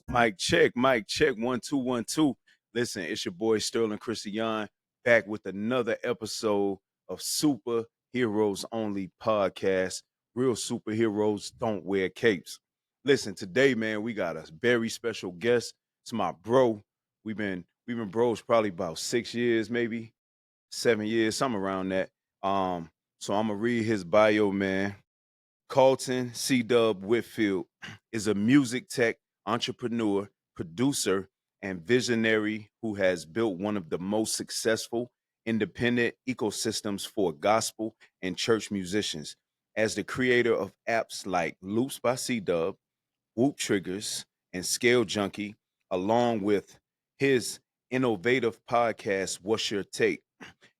Mic check, 1 2 1 2. Listen, it's your boy Sterling Christian back with another episode of Superheroes Only Podcast. Real superheroes don't wear capes. Listen, today, man, we got a very special guest. It's my bro. We've been bros probably about 6 years, maybe 7 years, something around that. So I'm gonna read his bio, man. Carlton C. Whitfield is a music tech entrepreneur, producer, and visionary who has built one of the most successful independent ecosystems for gospel and church musicians. As the creator of apps like Loops by C. Whoop Triggerz, and Scale Junkie, along with his innovative podcast, What's Your Take?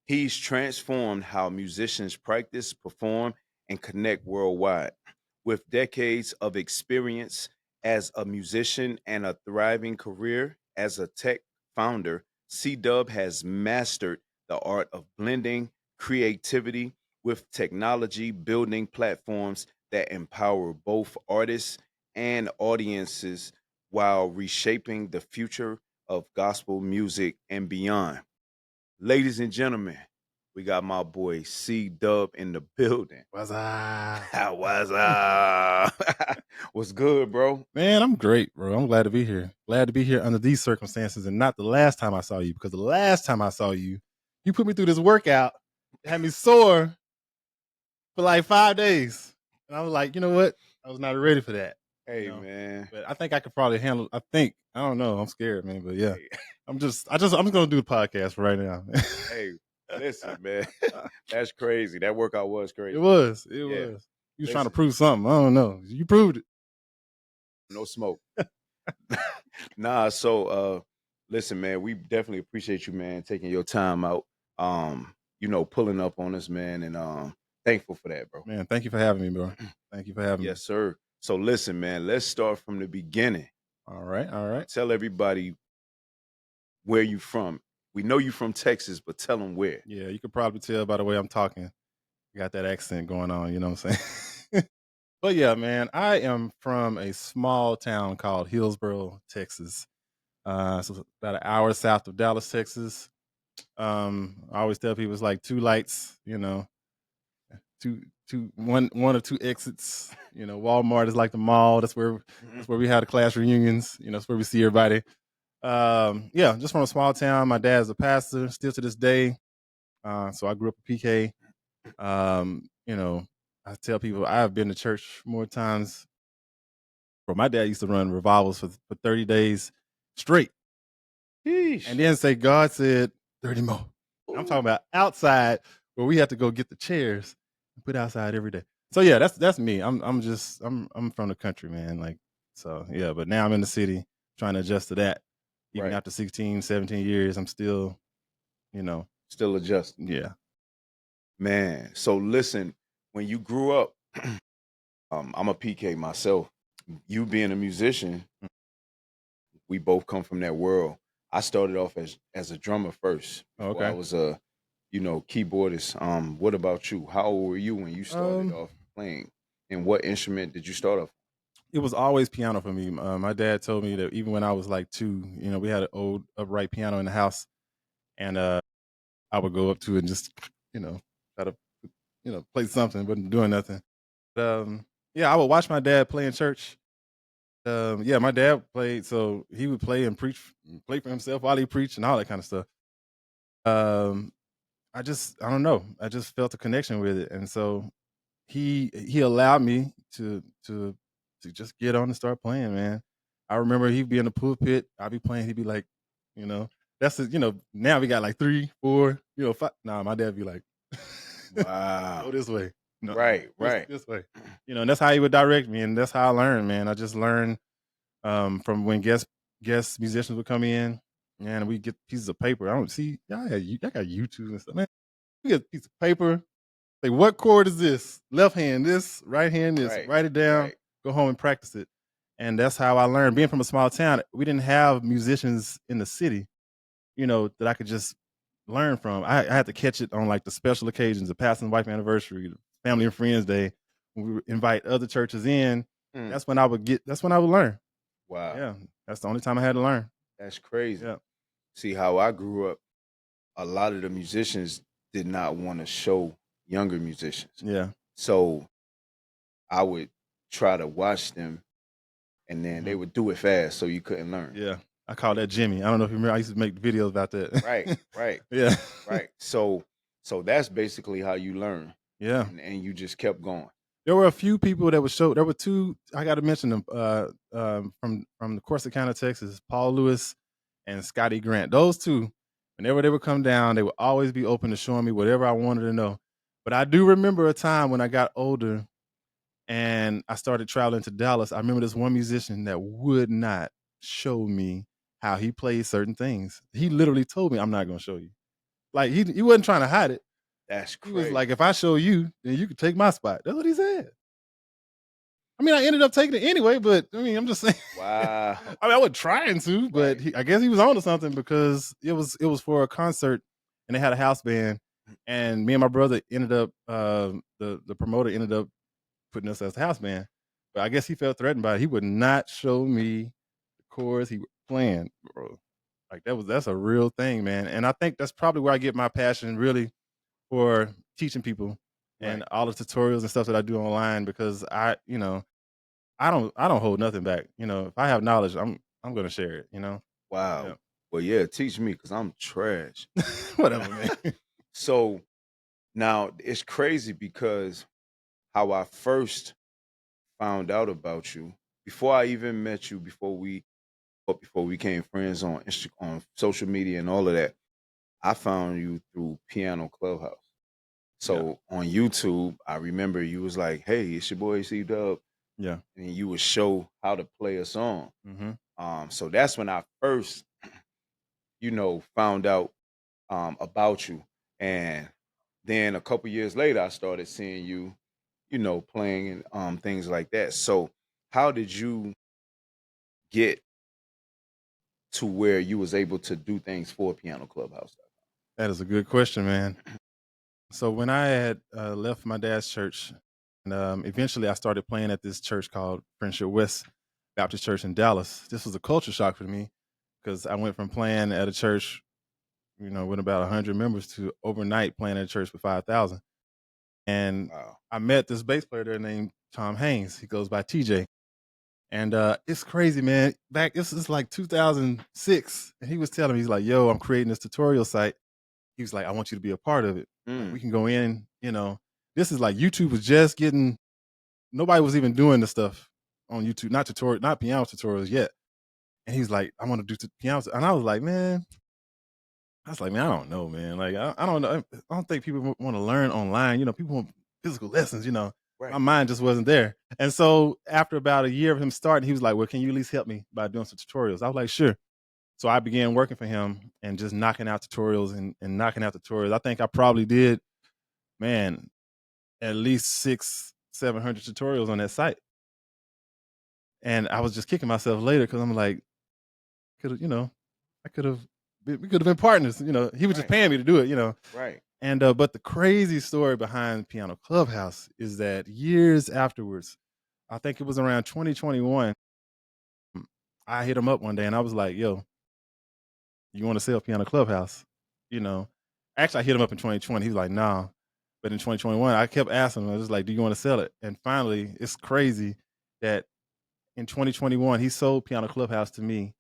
He's transformed how musicians practice, perform, and connect worldwide. With decades of experience as a musician and a thriving career as a tech founder, C Dub has mastered the art of blending creativity with technology, building platforms that empower both artists and audiences while reshaping the future of gospel music and beyond. Ladies and gentlemen, we got my boy C Dub in the building. What's up? What's up? What's good, bro? Man, I'm great, bro. I'm glad to be here. Glad to be here under these circumstances and not the last time I saw you, because the last time I saw you, you put me through this workout. It had me sore for like 5 days. And I was like, you know what? I was not ready for that. Hey, man. But I think I could probably handle I don't know. I'm scared, man. But yeah. Hey. I'm just gonna do the podcast for right now. Hey, listen, man. That's crazy. That workout was crazy. It was. You was trying to prove something. I don't know. You proved it. No smoke. So listen, man, we definitely appreciate you, man, taking your time out. Pulling up on us, man, and thankful for that, bro. Man, thank you for having me, bro. Thank you for having me. Yes, sir. So listen, man, let's start from the beginning. All right. Tell everybody where you from. We know you from Texas, but tell them where. Yeah, you could probably tell by the way I'm talking. Got that accent going on, you know what I'm saying? But yeah, man, I am from a small town called Hillsboro, Texas. So about an hour south of Dallas, Texas. I always tell people it's like two lights, one or two exits. Walmart is like the mall. That's where we have the class reunions. That's where we see everybody. Just from a small town. My dad's a pastor still to this day. So I grew up a PK. I tell people I've been to church more times. Bro, my dad used to run revivals for 30 days straight. Sheesh. And then say, God said 30 more. I'm talking about outside where we have to go get the chairs and put outside every day. So yeah, that's me. I'm from the country, man. But now I'm in the city trying to adjust to that. Even after 16, 17 years, I'm still, Still adjusting. Yeah. Man, so listen, when you grew up, I'm a PK myself. You being a musician, we both come from that world. I started off as a drummer first. Okay. I was a, keyboardist. What about you? How old were you when you started off playing? And what instrument did you start off? It was always piano for me. My dad told me that even when I was like 2, we had an old upright piano in the house, and I would go up to it and just, try to, play something, wasn't doing nothing. But, I would watch my dad play in church. My dad played, so he would play and play for himself while he preached and all that kind of stuff. I don't know. I just felt a connection with it, and so he allowed me to just get on and start playing, man. I remember he'd be in the pulpit, I'd be playing, he'd be like, that's now we got like 3, 4, 5. Nah, my dad be like, wow, go this way. No, right. This way. And that's how he would direct me, and that's how I learned, man. I just learned from when guest musicians would come in, and we get pieces of paper. I don't see y'all got YouTube and stuff, man. We get a piece of paper, Like, what chord is this? Left hand this, right hand this. Right. Write it down. Right. Go home and practice it. And that's how I learned. Being from a small town, we didn't have musicians in the city, that I could just learn from. I had to catch it on like the special occasions, the passing wife anniversary, the family and friends day, when we would invite other churches in. Mm. That's when I would learn. Wow. Yeah. That's the only time I had to learn. That's crazy. Yeah. See how I grew up, a lot of the musicians did not want to show younger musicians. Yeah. So I would try to watch them, and then they would do it fast so you couldn't learn. Yeah. I call that Jimmy. I don't know if you remember. I used to make videos about that. Right. Yeah. Right. So that's basically how you learn. Yeah. And you just kept going. There were a few people that would show. There were two. I got to mention them from the Corsicana, Texas. Paul Lewis and Scotty Grant. Those two, whenever they would come down, they would always be open to showing me whatever I wanted to know. But I do remember a time when I got older and I started traveling to Dallas. I remember this one musician that would not show me how he plays certain things. He literally told me, "I'm not going to show you." Like he wasn't trying to hide it. That's He crazy. was like, "If I show you, then you can take my spot." That's what he said. I mean, I ended up taking it anyway, but I mean, I'm just saying. Wow. I mean, I wasn't trying to, but Right. I guess he was on to something because it was for a concert and they had a house band, and me and my brother ended up the promoter ended up putting us as the house band. But I guess he felt threatened by it. He would not show me the chords he was playing, bro. Like that's a real thing, man. And I think that's probably where I get my passion really for teaching people and Right. all the tutorials and stuff that I do online, because I don't hold nothing back. If I have knowledge, I'm gonna share it. Wow. Yeah. Well, yeah, teach me because I'm trash. Whatever, man. So now it's crazy because how I first found out about you, before I even met you, before we became friends on on social media and all of that, I found you through Piano Clubhouse. So on YouTube, I remember you was like, "Hey, it's your boy C Dub," Yeah. and you would show how to play a song. Mm-hmm. So that's when I first, found out about you, and then a couple years later, I started seeing you, playing and things like that. So how did you get to where you was able to do things for Piano Clubhouse? That is a good question, man. So when I had left my dad's church, and eventually I started playing at this church called Friendship West Baptist Church in Dallas. This was a culture shock for me because I went from playing at a church, with about 100 members to overnight playing at a church with 5,000. And Wow. I met this bass player there named Tom Haynes. He goes by TJ. And it's crazy, man. This is like 2006. And he was telling me, he's like, "Yo, I'm creating this tutorial site." He was like, "I want you to be a part of it. Like, we can go in, this is like YouTube was just getting, nobody was even doing the stuff on YouTube, not piano tutorials yet." And he's like, "I want to do piano." And I was like, man, I don't know, man. Like, I don't know. I don't think people want to learn online. People want physical lessons, Right. My mind just wasn't there. And so after about a year of him starting, he was like, "Well, can you at least help me by doing some tutorials?" I was like, "Sure." So I began working for him and just knocking out tutorials and knocking out tutorials. I think I probably did, man, at least 600-700 tutorials on that site. And I was just kicking myself later because I'm like, we could have been partners. He was just Right. paying me to do it. Right. And but the crazy story behind Piano Clubhouse is that years afterwards, I think it was around 2021, I hit him up one day and I was like, "Yo, you want to sell Piano Clubhouse?" Actually, I hit him up in 2020. He was like, "Nah." But in 2021, I kept asking him. I was like, "Do you want to sell it?" And finally, it's crazy that in 2021, he sold Piano Clubhouse to me.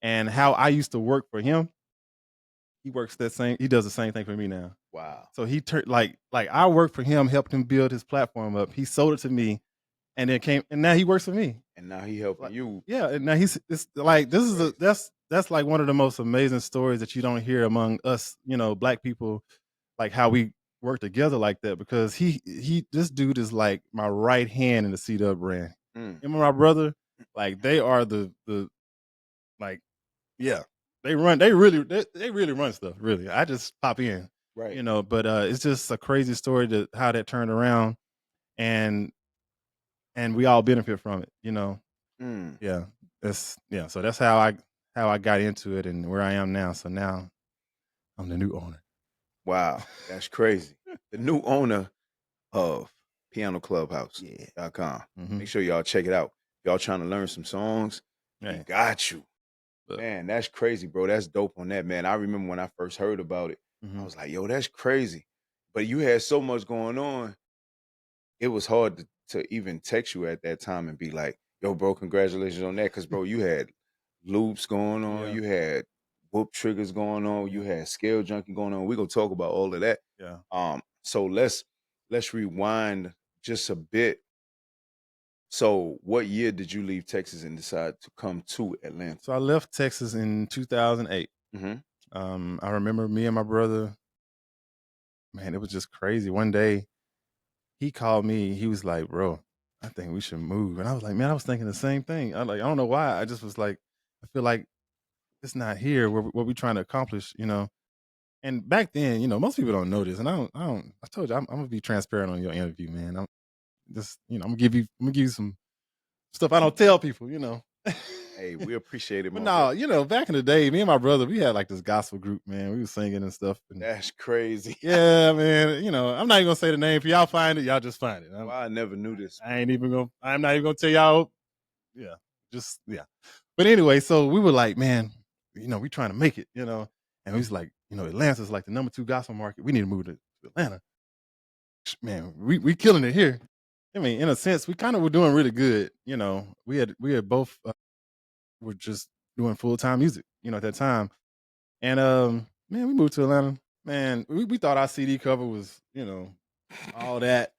And how I used to work for him, he does the same thing for me now. Wow. So he turned like I worked for him, helped him build his platform up. He sold it to me, and and now he works for me. And now he helping you. Yeah, and now it's like that's like one of the most amazing stories that you don't hear among us, Black people, like how we work together like that, because this dude is like my right hand in the C-Dub brand. Him and my brother, like they are the like, yeah, they really run stuff. Really, I just pop in. Right. But it's just a crazy story to how that turned around, and we all benefit from it. Mm. Yeah, so that's how I got into it and where I am now. So now I'm the new owner. Wow, that's crazy. The new owner of Yeah. pianoclubhouse.com. Mm-hmm. Make sure y'all check it out. Y'all trying to learn some songs, he Right. got you. Look. Man, that's crazy, bro. That's dope on that, man. I remember when I first heard about it, I Mm-hmm. was like, yo, that's crazy. But you had so much going on, it was hard to even text you at that time and be like, yo, bro, congratulations on that. Because, bro, you had loops going on, Yeah. you had whoop triggers going on, you Yeah. had scale junkie going on. We're gonna talk about all of that. Yeah. So let's rewind just a bit. So what year did you leave Texas and decide to come to Atlanta? So I left Texas in 2008. I remember me and my brother. Man, it was just crazy. One day, he called me. He was like, "Bro, I think we should move." And I was like, "Man, I was thinking the same thing." I don't know why. I just was like, I feel like it's not here what we trying to accomplish. And back then, most people don't know this, and I told you, I'm gonna be transparent on your interview, man. I'm just, I'm gonna give you some stuff I don't tell people. Hey, we appreciate it, But my bro. no, back in the day, me and my brother, we had like this gospel group, man. We was singing and stuff. And That's crazy. yeah, man. I'm not even gonna say the name. If y'all find it, y'all just find it. Well, I never knew this. I'm not even gonna tell y'all. Yeah, yeah. But anyway, so we were like, man, we trying to make it. And we was like, Atlanta's like the #2 gospel market. We need to move to Atlanta. Man, we killing it here. I mean, in a sense, we kind of were doing really good. We had both were just doing full-time music, at that time. And man, we moved to Atlanta. Man, we thought our CD cover was, all that.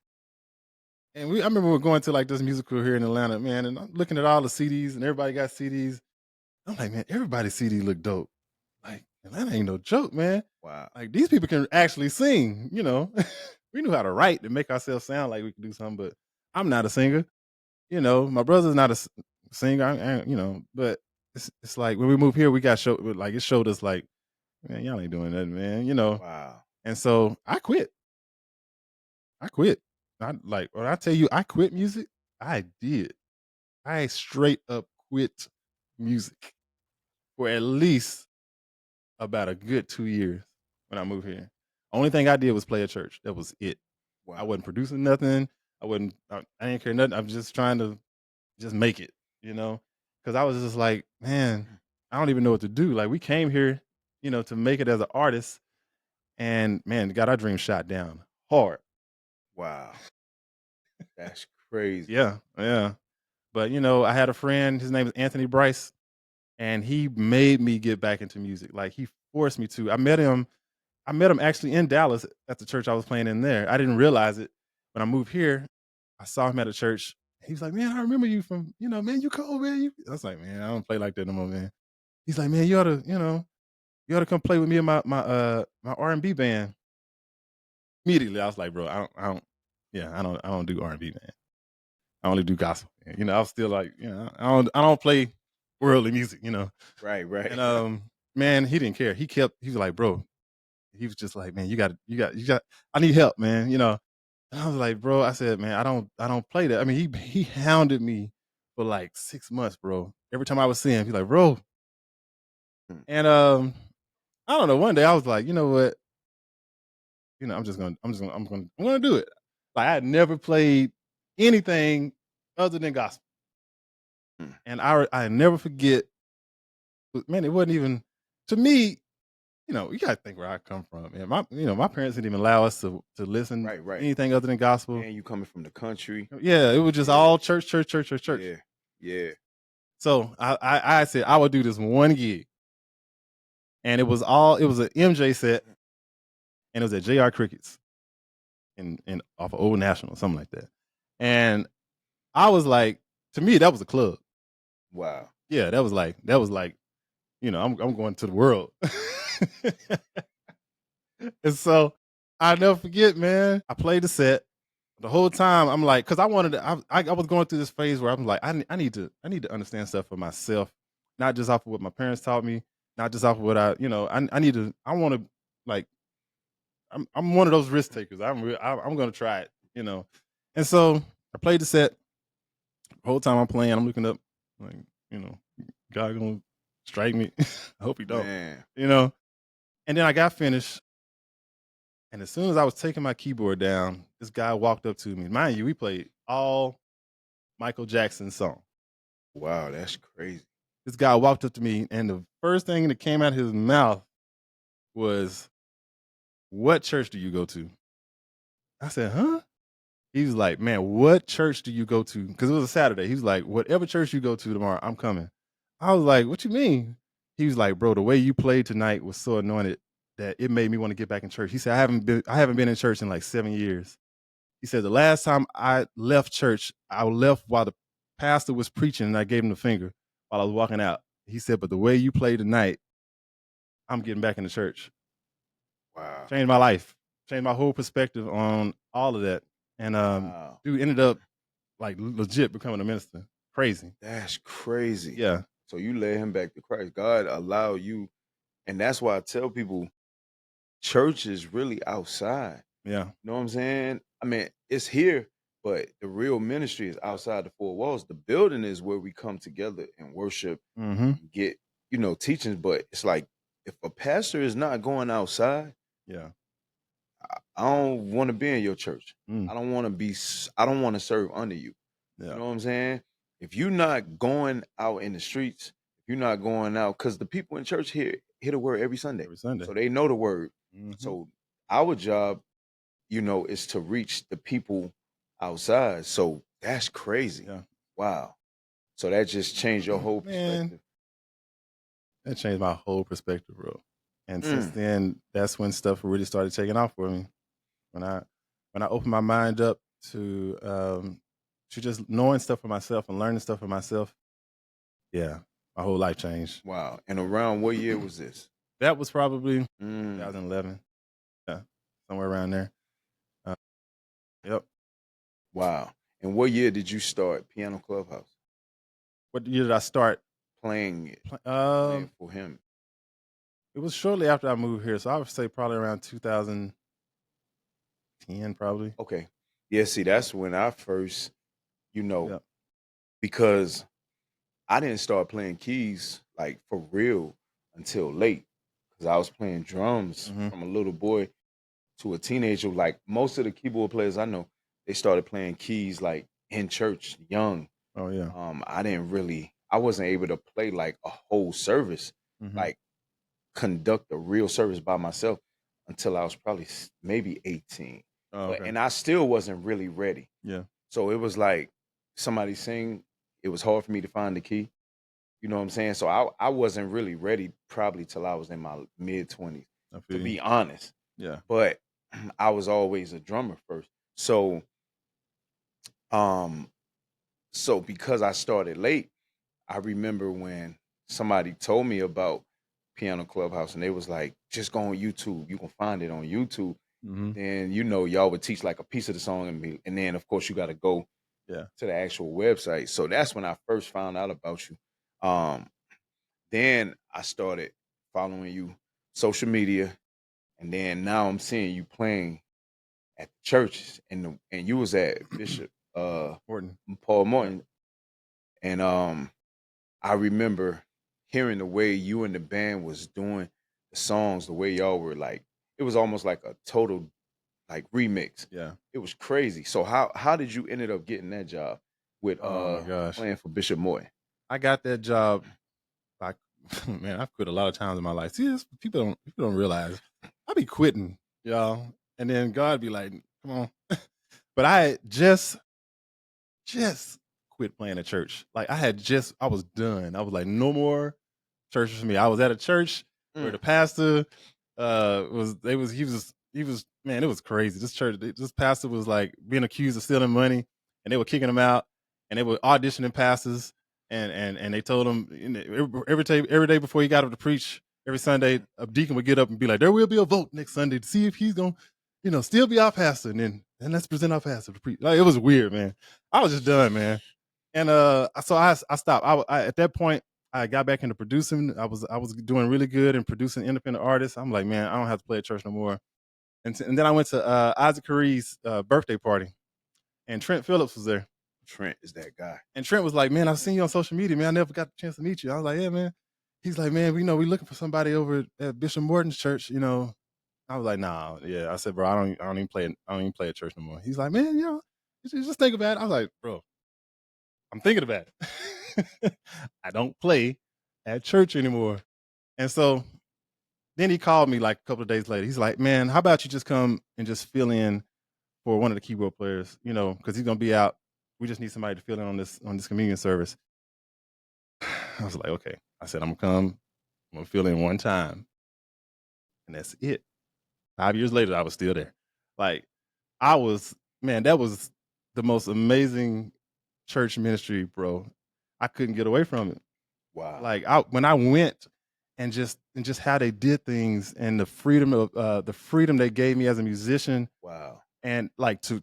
And I remember we were going to like this musical here in Atlanta, man, and I'm looking at all the CDs and everybody got CDs. I'm like, man, everybody's CD look dope. Like, Atlanta ain't no joke, man. Wow. Like, these people can actually sing. We knew how to write and make ourselves sound like we could do something, but I'm not a singer. My brother's not a singer, but it's like when we moved here, we got it showed us like, man, y'all ain't doing that, man. Wow. And so I quit. When I tell you I quit music, I did. I straight up quit music for at least about a good 2 years when I moved here. Only thing I did was play at church. That was it. Wow. I wasn't producing nothing. I didn't care nothing. I'm just trying to just make it, because I was just like, man, I don't even know what to do. Like, we came here, to make it as an artist, and man, got our dream shot down hard. Wow. That's crazy. Yeah, yeah. But I had a friend. His name is Anthony Bryce, and he made me get back into music. Like, he forced me to. I met him actually in Dallas at the church I was playing in there. I didn't realize it. When I moved here, I saw him at a church. He was like, "Man, I remember you from, man, you cold, man." I was like, "Man, I don't play like that no more, man." He's like, "Man, you ought to come play with me in my R&B band." Immediately, I was like, "Bro, I don't do R&B, man. I only do gospel." Man. I was still like, I don't play worldly music. Right. And man, he didn't care. He was like, "Bro," he was just like, "Man, you got, I need help, man." And I was like, "Bro," I said, "Man, I don't play that." I mean, he hounded me for like 6 months, bro. Every time I would see him, he's like, "Bro." Hmm. And I don't know. One day I was like, you know what? I'm gonna do it. Like, I had never played anything other than gospel, Hmm. and I never forget. Man, it wasn't even to me. You gotta think where I come from, man. My parents didn't even allow us to listen to Right. anything other than gospel. And you coming from the country. Yeah, it was just Yeah. all church, church, church, church, church. Yeah. So I said I would do this one gig, and it was an MJ set, and it was at JR Crickets, in off of Old National, something like that. And I was like, to me, that was a club. Wow. Yeah, that was like, I'm going to the world. And so I never forget, man. I played the set. The whole time I'm like, because I wanted to, I was going through this phase where I'm like, I need to understand stuff for myself, not just off of what my parents taught me, not just off of what I need to, like, I'm one of those risk takers. I'm gonna try it, you know. And so I played the set. The whole time I'm playing, I'm looking up, like, you know, God gonna strike me. I hope he don't, Man. you know. And then I got finished, and as soon as I was taking my keyboard down, this guy walked up to me. Mind you, we played all Michael Jackson songs. Wow, that's crazy. This guy walked up to me, and the first thing that came out of his mouth was, "What church do you go to?" I said, "Huh?" He was like, "Man, what church do you go to?" Because it was a Saturday. He was like, "Whatever church you go to tomorrow, I'm coming." I was like, "What you mean?" He was like, "Bro, the way you played tonight was so anointed that it made me want to get back in church." He said, I haven't been in church in like 7 years." He said, "The last time I left church, I left while the pastor was preaching and I gave him the finger while I was walking out." He said, "But the way you played tonight, I'm getting back into church." Wow. Changed my life, changed my whole perspective on all of that. And Wow. dude ended up like legit becoming a minister. Crazy. That's crazy. Yeah. So you led him back to Christ. God allowed you, and that's why I tell people church is really outside. Yeah. You know what I'm saying? I mean, it's here, but the real ministry is outside the four walls. The building is where we come together and worship Mm-hmm. and get, teachings. But it's like if a pastor is not going outside, Yeah. I don't want to be in your church. Mm. I don't want to I don't want to serve under you. Yeah. You know what I'm saying? If you're not going out in the streets, if you're not going out, because the people in church hear the word every Sunday. Every Sunday. So they know the word. Mm-hmm. So our job, is to reach the people outside. So that's crazy. Yeah. Wow. So that just changed your whole perspective. That changed my whole perspective, bro. And since then, that's when stuff really started taking off for me. When I opened my mind up to just knowing stuff for myself and learning stuff for myself, yeah, my whole life changed. Wow. And around what year was this? That was probably 2011. Yeah, somewhere around there. Yep. Wow. And what year did you start Piano Clubhouse? What year did I start playing it? playing For him. It was shortly after I moved here, so I would say probably around 2010, probably. Okay. Yeah, see, that's when I first, Yeah. because I didn't start playing keys like for real until late. Because I was playing drums from a little boy to a teenager. Like most of the keyboard players I know, they started playing keys like in church young. Oh yeah. I wasn't able to play like a whole service, like conduct a real service by myself until I was probably maybe 18. Oh, okay. And I still wasn't really ready. Yeah. So it was like somebody sing, it was hard for me to find the key. You know what I'm saying? So I wasn't really ready probably till I was in my mid 20s, to be honest. Yeah. But I was always a drummer first. So because I started late, I remember when somebody told me about Piano Clubhouse and they was like, just go on YouTube. You can find it on YouTube. Then y'all would teach like a piece of the song and then of course you got to go to the actual website. So that's when I first found out about you. Then I started following you social media, and then now I'm seeing you playing at the churches, and you was at Bishop Morton. Paul Morton, and I remember hearing the way you and the band was doing the songs, the way y'all were like, it was almost like a total like remix. Yeah. It was crazy. So how did you ended up getting that job with Oh my gosh. playing for Bishop Morton? I got that job by man, I've quit a lot of times in my life. See, this, people don't realize I be quitting, y'all, and then God be like, "Come on," but I had just quit playing at church. Like I was done. I was like, no more churches for me. I was at a church where the pastor he was man, it was crazy. This pastor was like being accused of stealing money, and they were kicking him out, and they were auditioning pastors. And they told him every day before he got up to preach every Sunday, a deacon would get up and be like, "There will be a vote next Sunday to see if he's gonna, still be our pastor, and then let's present our pastor to preach." Like, it was weird, man. I was just done, man. And so I stopped. I at that point I got back into producing. I was doing really good in producing independent artists. I'm like, man, I don't have to play at church no more. And then I went to Isaac Curry's birthday party, and Trent Phillips was there. Trent is that guy. And Trent was like, "Man, I've seen you on social media, man. I never got the chance to meet you." I was like, "Yeah, man." He's like, "Man, we know we're looking for somebody over at Bishop Morton's church, you know." I was like, "Nah, yeah." I said, "Bro, I don't even play at church no more." He's like, "Man, you know, just think about it." I was like, "Bro, I'm thinking about it. I don't play at church anymore." And so then he called me like a couple of days later. He's like, "Man, how about you just come and just fill in for one of the keyboard players, you know, because he's gonna be out. We just need somebody to fill in on this communion service." I was like, "Okay." I said, "I'm gonna come. I'm gonna fill in one time, and that's it." 5 years later, I was still there. Like, I was, man, that was the most amazing church ministry, bro. I couldn't get away from it. Wow. Like, when I went and just how they did things and the freedom they gave me as a musician. Wow. And like to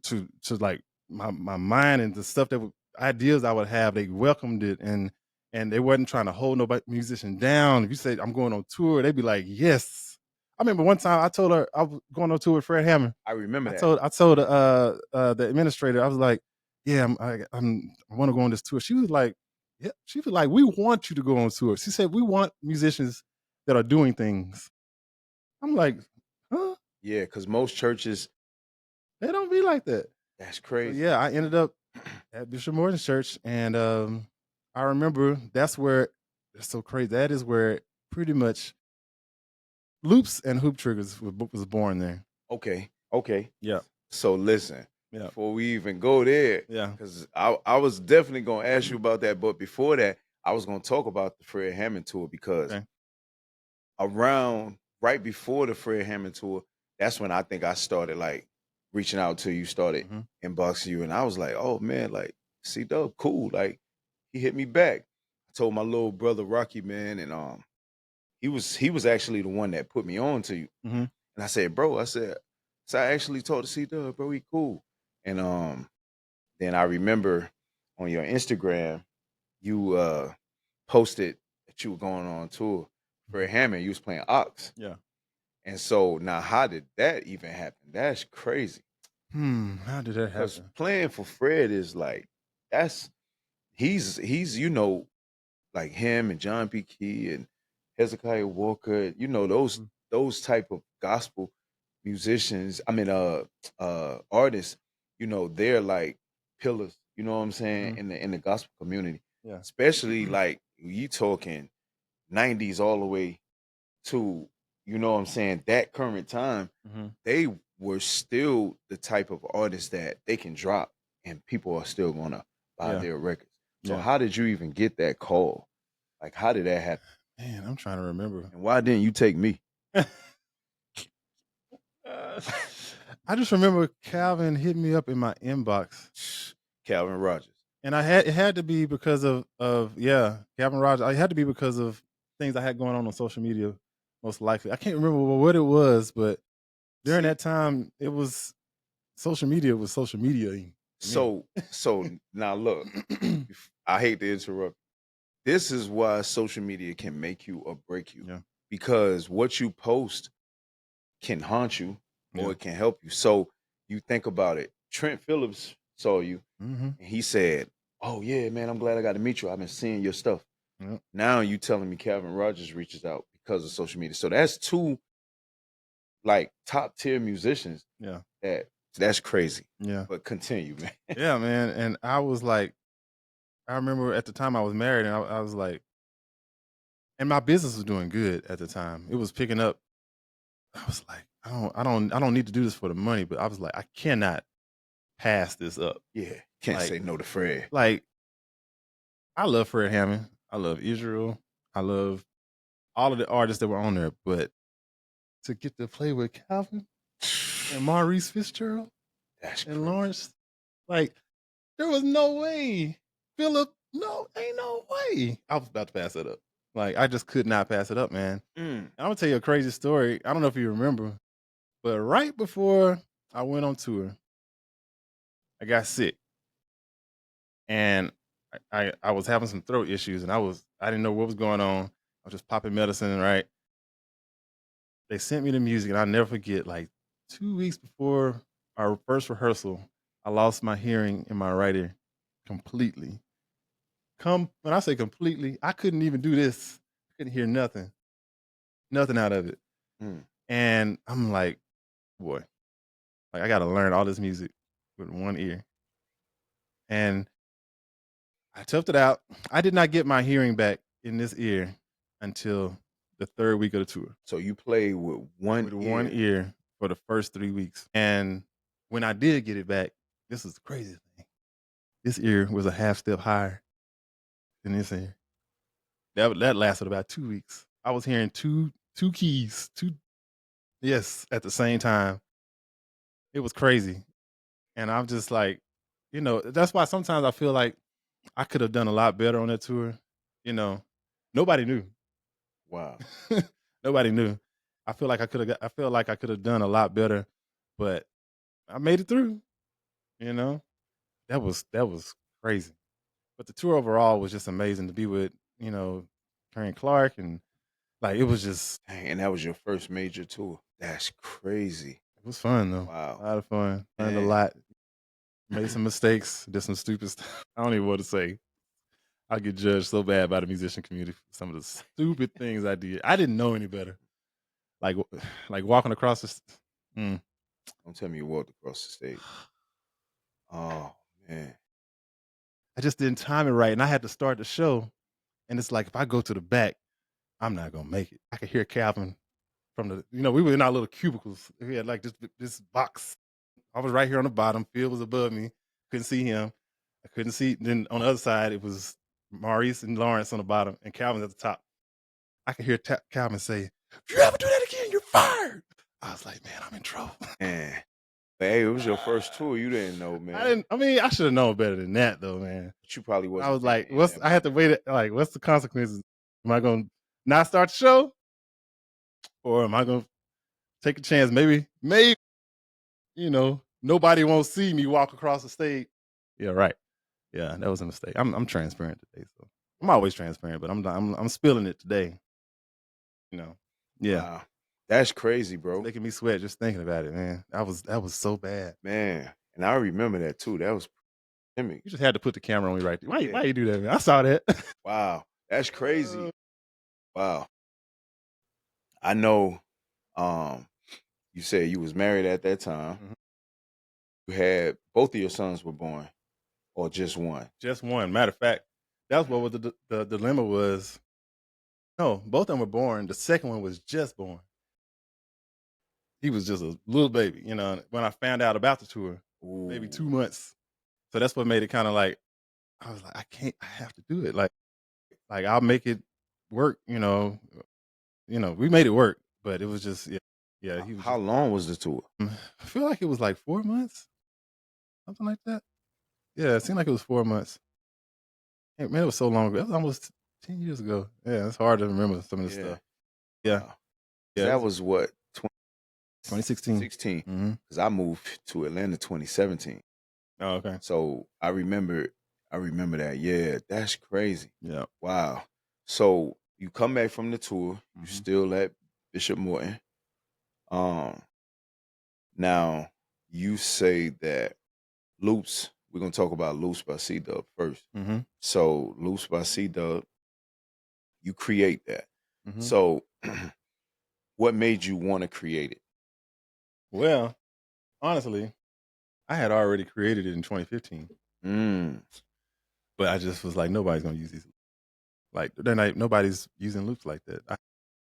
like my mind and the stuff ideas I would have, they welcomed it, and they wasn't trying to hold nobody musician down. If you say I'm going on tour, they'd be like, "Yes." I remember one time I told her I was going on tour with Fred Hammond. I remember that. I told the administrator, I was like, "Yeah, I want to go on this tour." She was like, "Yeah." She was like, "We want you to go on tour." She said, "We want musicians that are doing things." I'm like, "Huh?" Yeah, because most churches, They don't be like that. that's So crazy. yeah, I ended up at Bishop Morton's church, and I remember that's so crazy. That is where pretty much Loops and Hoop Triggers was born there. Okay. Yeah, So listen, yeah, before we even go there, yeah. because I was definitely gonna ask you about that, but before that, I was gonna talk about the Fred Hammond tour because Okay. around right before the Fred Hammond tour, that's when I think I started like reaching out to you, started Mhm. inboxing you, and I was like, oh man, like C-Dub, cool. Like he hit me back. I told my little brother Rocky, man, and he was actually the one that put me on to you. Mhm. And I said, bro, so I actually told the C-Dub, bro, he cool. And then I remember on your Instagram, you posted that you were going on tour. Fred Hammond, you was playing Ox. Yeah. And so now how did that even happen? That's crazy. How did that Because happen? playing for Fred is like he's like him and John P. Key and Hezekiah Walker, Mhm. those type of gospel musicians, I mean artists, they're like pillars, you know what I'm saying, Mhm. in the gospel community. Yeah. Especially like you talking 90s all the way to, you know what I'm saying, that current time, Mhm. they were still the type of artists that they can drop and people are still gonna buy Yeah. their records. So Yeah. how did you even get that call? Like how did that happen? Man, I'm trying to remember. And why didn't you take me? I just remember Calvin hit me up in my inbox. Calvin Rogers. And it had to be because of Gavin Rogers. I had to be because of things I had going on social media, most likely. I can't remember what it was, but during See, that time, it was social media was social media to me. so now look, I hate to interrupt. This is why social media can make you or break you. Yeah, Because what you post can haunt you or yeah. it can help you. So you think about it. Trent Phillips saw you Mm-hmm. and he said, "Oh yeah, man, I'm glad I got to meet you. I've been seeing your stuff." Yeah, Now you telling me Calvin Rogers reaches out because of social media. So that's two like top tier musicians yeah, that's crazy. yeah, But continue, man. yeah, man. And I was like, I remember at the time I was married, and I was like, and my business was doing good at the time. It was picking up. I was like, I don't need to do this for the money, but I was like, I cannot pass this up. Yeah, can't Like, say no to Fred. like I love Fred Hammond. I love Israel. I love all of the artists that were on there, but to get to play with Calvin and Maurice Fitzgerald That's and crazy. Lawrence, like there was no way. Philip, no, ain't no way. I was about to pass it up. Like I just could not pass it up, man. Mm. I'm gonna tell you a crazy story. I don't know if you remember, but right before I went on tour, I got sick, and I was having some throat issues, and I didn't know what was going on. I was just popping medicine, right? They sent me the music, and I'll never forget. Like 2 weeks before our first rehearsal, I lost my hearing in my right ear completely. When I say completely, I couldn't even do this. I couldn't hear nothing out of it. And I'm like, boy, like I got to learn all this music with one ear. And I toughed it out. I did not get my hearing back in this ear until the third week of the tour. So you played with one ear for the first 3 weeks. And when I did get it back, this is the craziest thing. This ear was a half step higher than this ear. That lasted about 2 weeks. I was hearing two keys, at the same time. It was crazy. And I'm just like, that's why sometimes I feel like I could have done a lot better on that tour. Nobody knew. Wow. Nobody knew. I feel like I could have done a lot better, but I made it through. That was crazy. But the tour overall was just amazing to be with, Karen Clark, and like it was just. Dang, and that was your first major tour. That's crazy. It was fun though. Wow. A lot of fun. Learned a lot. Made some mistakes. Did some stupid stuff. I don't even want to say. I get judged so bad by the musician community for some of the stupid things I did. I didn't know any better. Like walking across the. Don't tell me you walked across the stage. Oh man. I just didn't time it right, and I had to start the show. And it's like if I go to the back, I'm not gonna make it. I could hear Calvin from the. We were in our little cubicles. We had like this box. I was right here on the bottom. Phil was above me. Couldn't see him. I couldn't see. Then on the other side, it was Maurice and Lawrence on the bottom, and Calvin at the top. I could hear Calvin say, "If you ever do that again, you're fired." I was like, "Man, I'm in trouble." Man. Hey, it was your first tour. You didn't know, man. I should have known better than that, though, man. But you probably wasn't. I was like, I had to wait. Like, what's the consequences? Am I going to not start the show? Or am I going to take a chance? Maybe, nobody won't see me walk across the stage. Yeah, right. Yeah, that was a mistake. I'm transparent today, so I'm always transparent, but I'm spilling it today. Yeah. Wow. That's crazy, bro. It's making me sweat just thinking about it, man. That was so bad, man. And I remember that too. That was pandemic. You just had to put the camera on me right there. Why you do that, man? I saw that. Wow, that's crazy. Wow. I know. You said you was married at that time. Mm-hmm. You had both of your sons were born, or just one? Just one. Matter of fact, that's what was the dilemma was. No, both of them were born. The second one was just born. He was just a little baby, when I found out about the tour. Ooh. Maybe 2 months. So that's what made it kind of like, I was like, I have to do it. Like I'll make it work, we made it work, but it was just, yeah. How long was the tour? I feel like it was like 4 months, something like that. Yeah, it seemed like it was 4 months. Hey, man, it was so long ago. It was almost 10 years ago. Yeah, it's hard to remember some of this stuff. Yeah. Wow. Yeah. That was what? 2016. 16. Because I moved to Atlanta 2017. Oh, okay. So I remember that. Yeah, that's crazy. Yeah. Wow. So you come back from the tour, you still at Bishop Morton. Now you say that Loops, we're gonna talk about Loops by C-Dub first. So Loops by C-Dub, you create that. So what made you want to create it? Well, honestly, I had already created it in 2015. But I just was like, nobody's gonna use these. Like, nobody's using loops like that.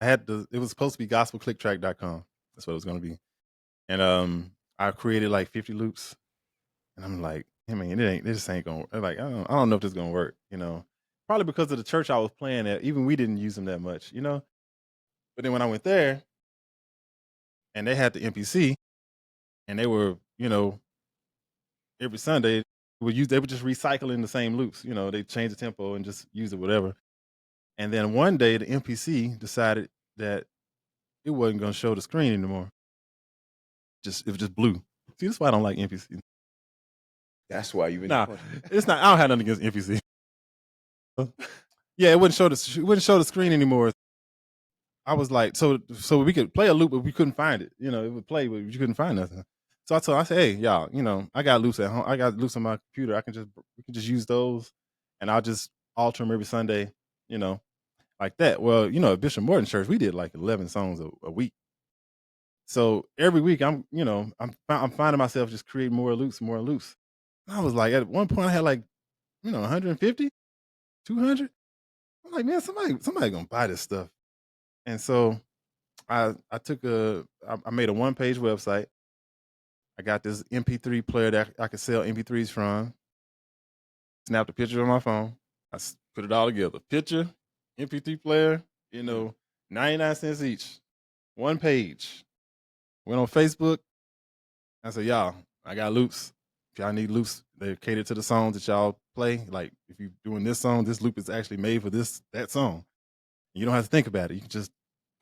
It was supposed to be gospelclicktrack.com. That's what it was gonna be. And I created like 50 loops. And I'm like, I mean, this ain't gonna work. Like, I don't know if this is gonna work, Probably because of the church I was playing at, even we didn't use them that much, But then when I went there and they had the MPC and they were, every Sunday they were just recycling the same loops, they changed the tempo and just use it, whatever. And then one day the MPC decided that it wasn't gonna show the screen anymore. It was just blue. See, that's why I don't like MPC. That's why you. Nah, it's not. I don't have nothing against MPC. Yeah, it wouldn't show the screen anymore. I was like, so we could play a loop, but we couldn't find it. You know, it would play, but you couldn't find nothing. So I said, hey, y'all, you know, I got loops at home. I got loops on my computer. We can just use those, and I'll just alter them every Sunday. You know, like that. Well, you know, at Bishop Morton Church, we did like 11 songs a week. So every week, I'm finding myself just creating more loops, more loops. And I was like, at one point, I had like, you know, 150, 200. I'm like, man, somebody gonna buy this stuff. And so I made a 1-page website. I got this MP3 player that I could sell MP3s from. Snapped a picture on my phone. Put it all together. Picture, MP3 player, you know, 99 cents each. 1 page. Went on Facebook. I said, y'all, I got loops. If y'all need loops, they cater to the songs that y'all play. Like if you're doing this song, this loop is actually made for that song. You don't have to think about it. You can just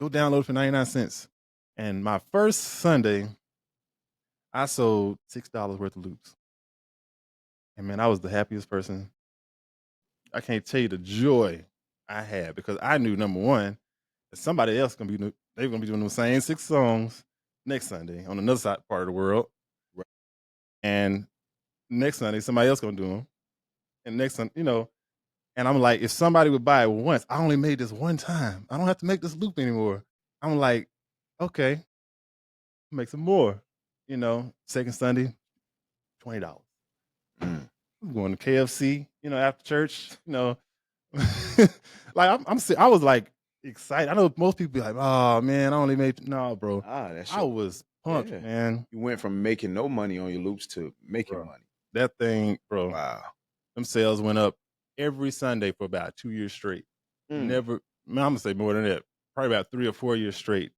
go download for 99 cents. And my first Sunday, I sold $6 worth of loops. And man, I was the happiest person. I can't tell you the joy I had because I knew, number one, that somebody else they're gonna be doing the same 6 songs next Sunday on another side part of the world. Right. And next Sunday, somebody else gonna do them. And next Sunday, you know, and I'm like, if somebody would buy it once, I only made this one time. I don't have to make this loop anymore. I'm like, okay, make some more. You know, second Sunday, $20. I'm going to KFC, you know, after church, you know. Like I was like excited. I know most people be like, oh man, I only made bro. I was pumped, man. You went from making no money on your loops to making money. That thing, bro. Wow. Them sales went up every Sunday for about 2 years straight. Never, man, I'm gonna say more than that. Probably about 3 or 4 years straight.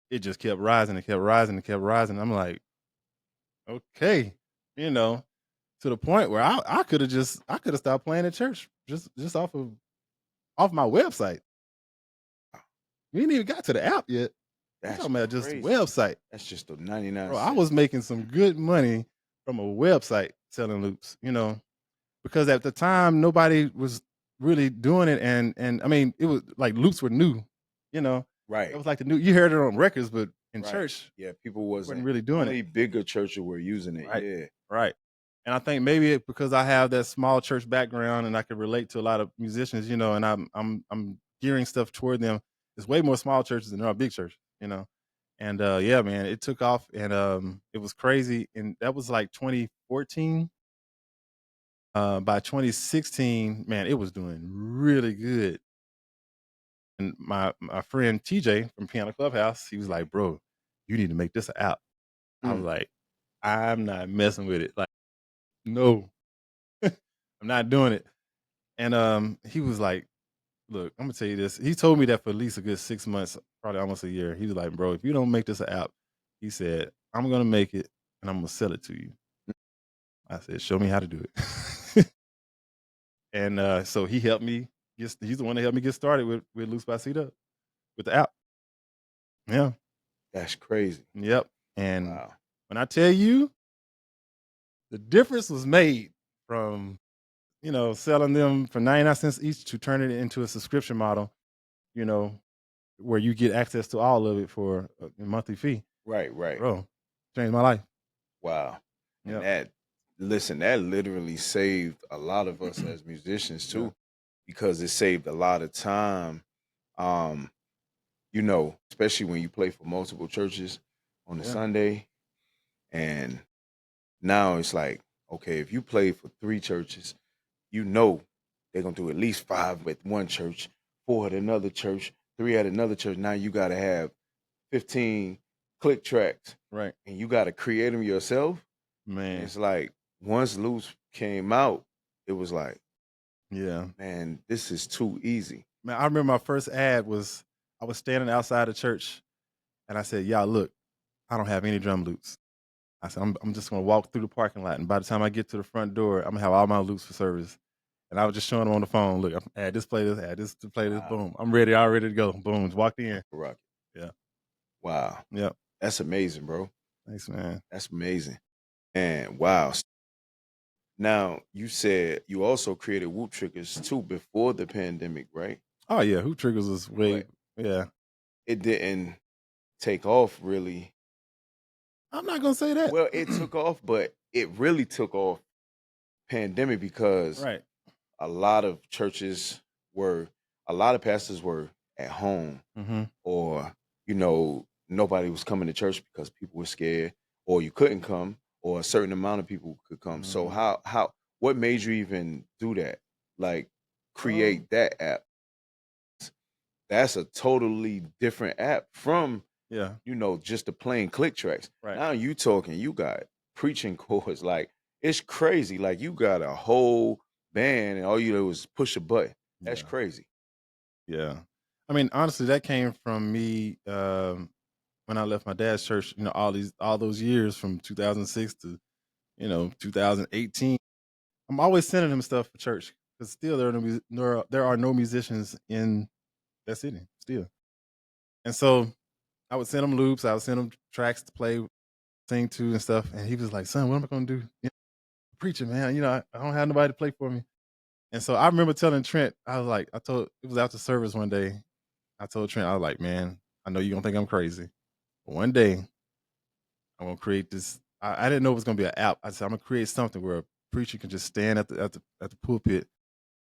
It just kept rising and kept rising and kept rising. I'm like, okay, you know, to the point where I could have stopped playing at church just off my website. We ain't even got to the app yet. That's talking about just the website. That's just the 99 Bro, I was making some good money from a website selling loops, you know, because at the time nobody was really doing it, and I mean it was like loops were new, you know. Right. It was like you heard it on records, but in church, yeah, people wasn't really doing it. Bigger churches were using it, right. Yeah. Right. And I think maybe because I have that small church background and I can relate to a lot of musicians, you know, and I'm gearing stuff toward them. There's way more small churches than there are big churches, you know. And yeah, man, it took off, and it was crazy. And that was like 2014. By 2016, man, it was doing really good. And my friend TJ from Piano Clubhouse, he was like, bro, you need to make this an app. I was like, I'm not messing with it. Like, no, I'm not doing it. And he was like, look, I'm gonna tell you this. He told me that for at least a good 6 months, probably almost a year. He was like, bro, if you don't make this an app, he said, I'm gonna make it and I'm gonna sell it to you. I said, show me how to do it. And so he helped me. He's the one that helped me get started with Loose by C-Dub, with the app. Yeah. That's crazy. Yep. And when I tell you, the difference was made from, you know, selling them for 99 cents each to turning it into a subscription model, you know, where you get access to all of it for a monthly fee. Right. Bro, changed my life. Wow. Yep. And that literally saved a lot of us as musicians too, because it saved a lot of time. You know, especially when you play for multiple churches on a Sunday. And now it's like, okay, if you play for 3 churches, you know they're gonna do at least 5 at one church, 4 at another church, 3 at another church. Now you gotta have 15 click tracks. Right. And you gotta create them yourself. Man. It's like once Loose came out, it was like, yeah, man, this is too easy. Man, I remember my first ad was I was standing outside the church and I said, y'all, look, I don't have any drum loops. I said, I'm just gonna walk through the parking lot, and by the time I get to the front door, I'm gonna have all my loops for service. And I was just showing them on the phone, look, add this, play this, add this to play this, boom. I'm ready, all ready to go. Boom, walked in. Rock. Yeah. Wow. Yep. That's amazing, bro. Thanks, man. That's amazing. And wow. Now, you said you also created Whoop Triggerz too before the pandemic, right? Oh yeah, Whoop Triggerz was way, yeah. it didn't take off really. I'm not gonna say that. Well, it took off, but it really took off pandemic because Right. a lot of churches were, a lot of pastors were at home, Mm-hmm. or nobody was coming to church because people were scared, or you couldn't come, or a certain amount of people could come. So Mm-hmm. how what made you even do that? Like Um, create that app? That's a totally different app from yeah. just the plain click tracks. Right. Now you talking, you got preaching chords, like it's crazy. Like you got a whole band and all you do is push a button. That's Yeah. crazy. Yeah. I mean, honestly, that came from me when I left my dad's church. All those years from 2006 to 2018. I'm always sending him stuff for church because still there are no musicians in that city still, and so I would send him loops. I would send him tracks to play, sing to, and stuff. And he was like, "Son, what am I gonna do? Preaching, man. I don't have nobody to play for me." And so I remember telling Trent, I told it was after service one day. I told Trent, I was like, "Man, I know you're gonna think I'm crazy, but one day I'm gonna create this." I didn't know it was gonna be an app. I said, "I'm gonna create something where a preacher can just stand at the pulpit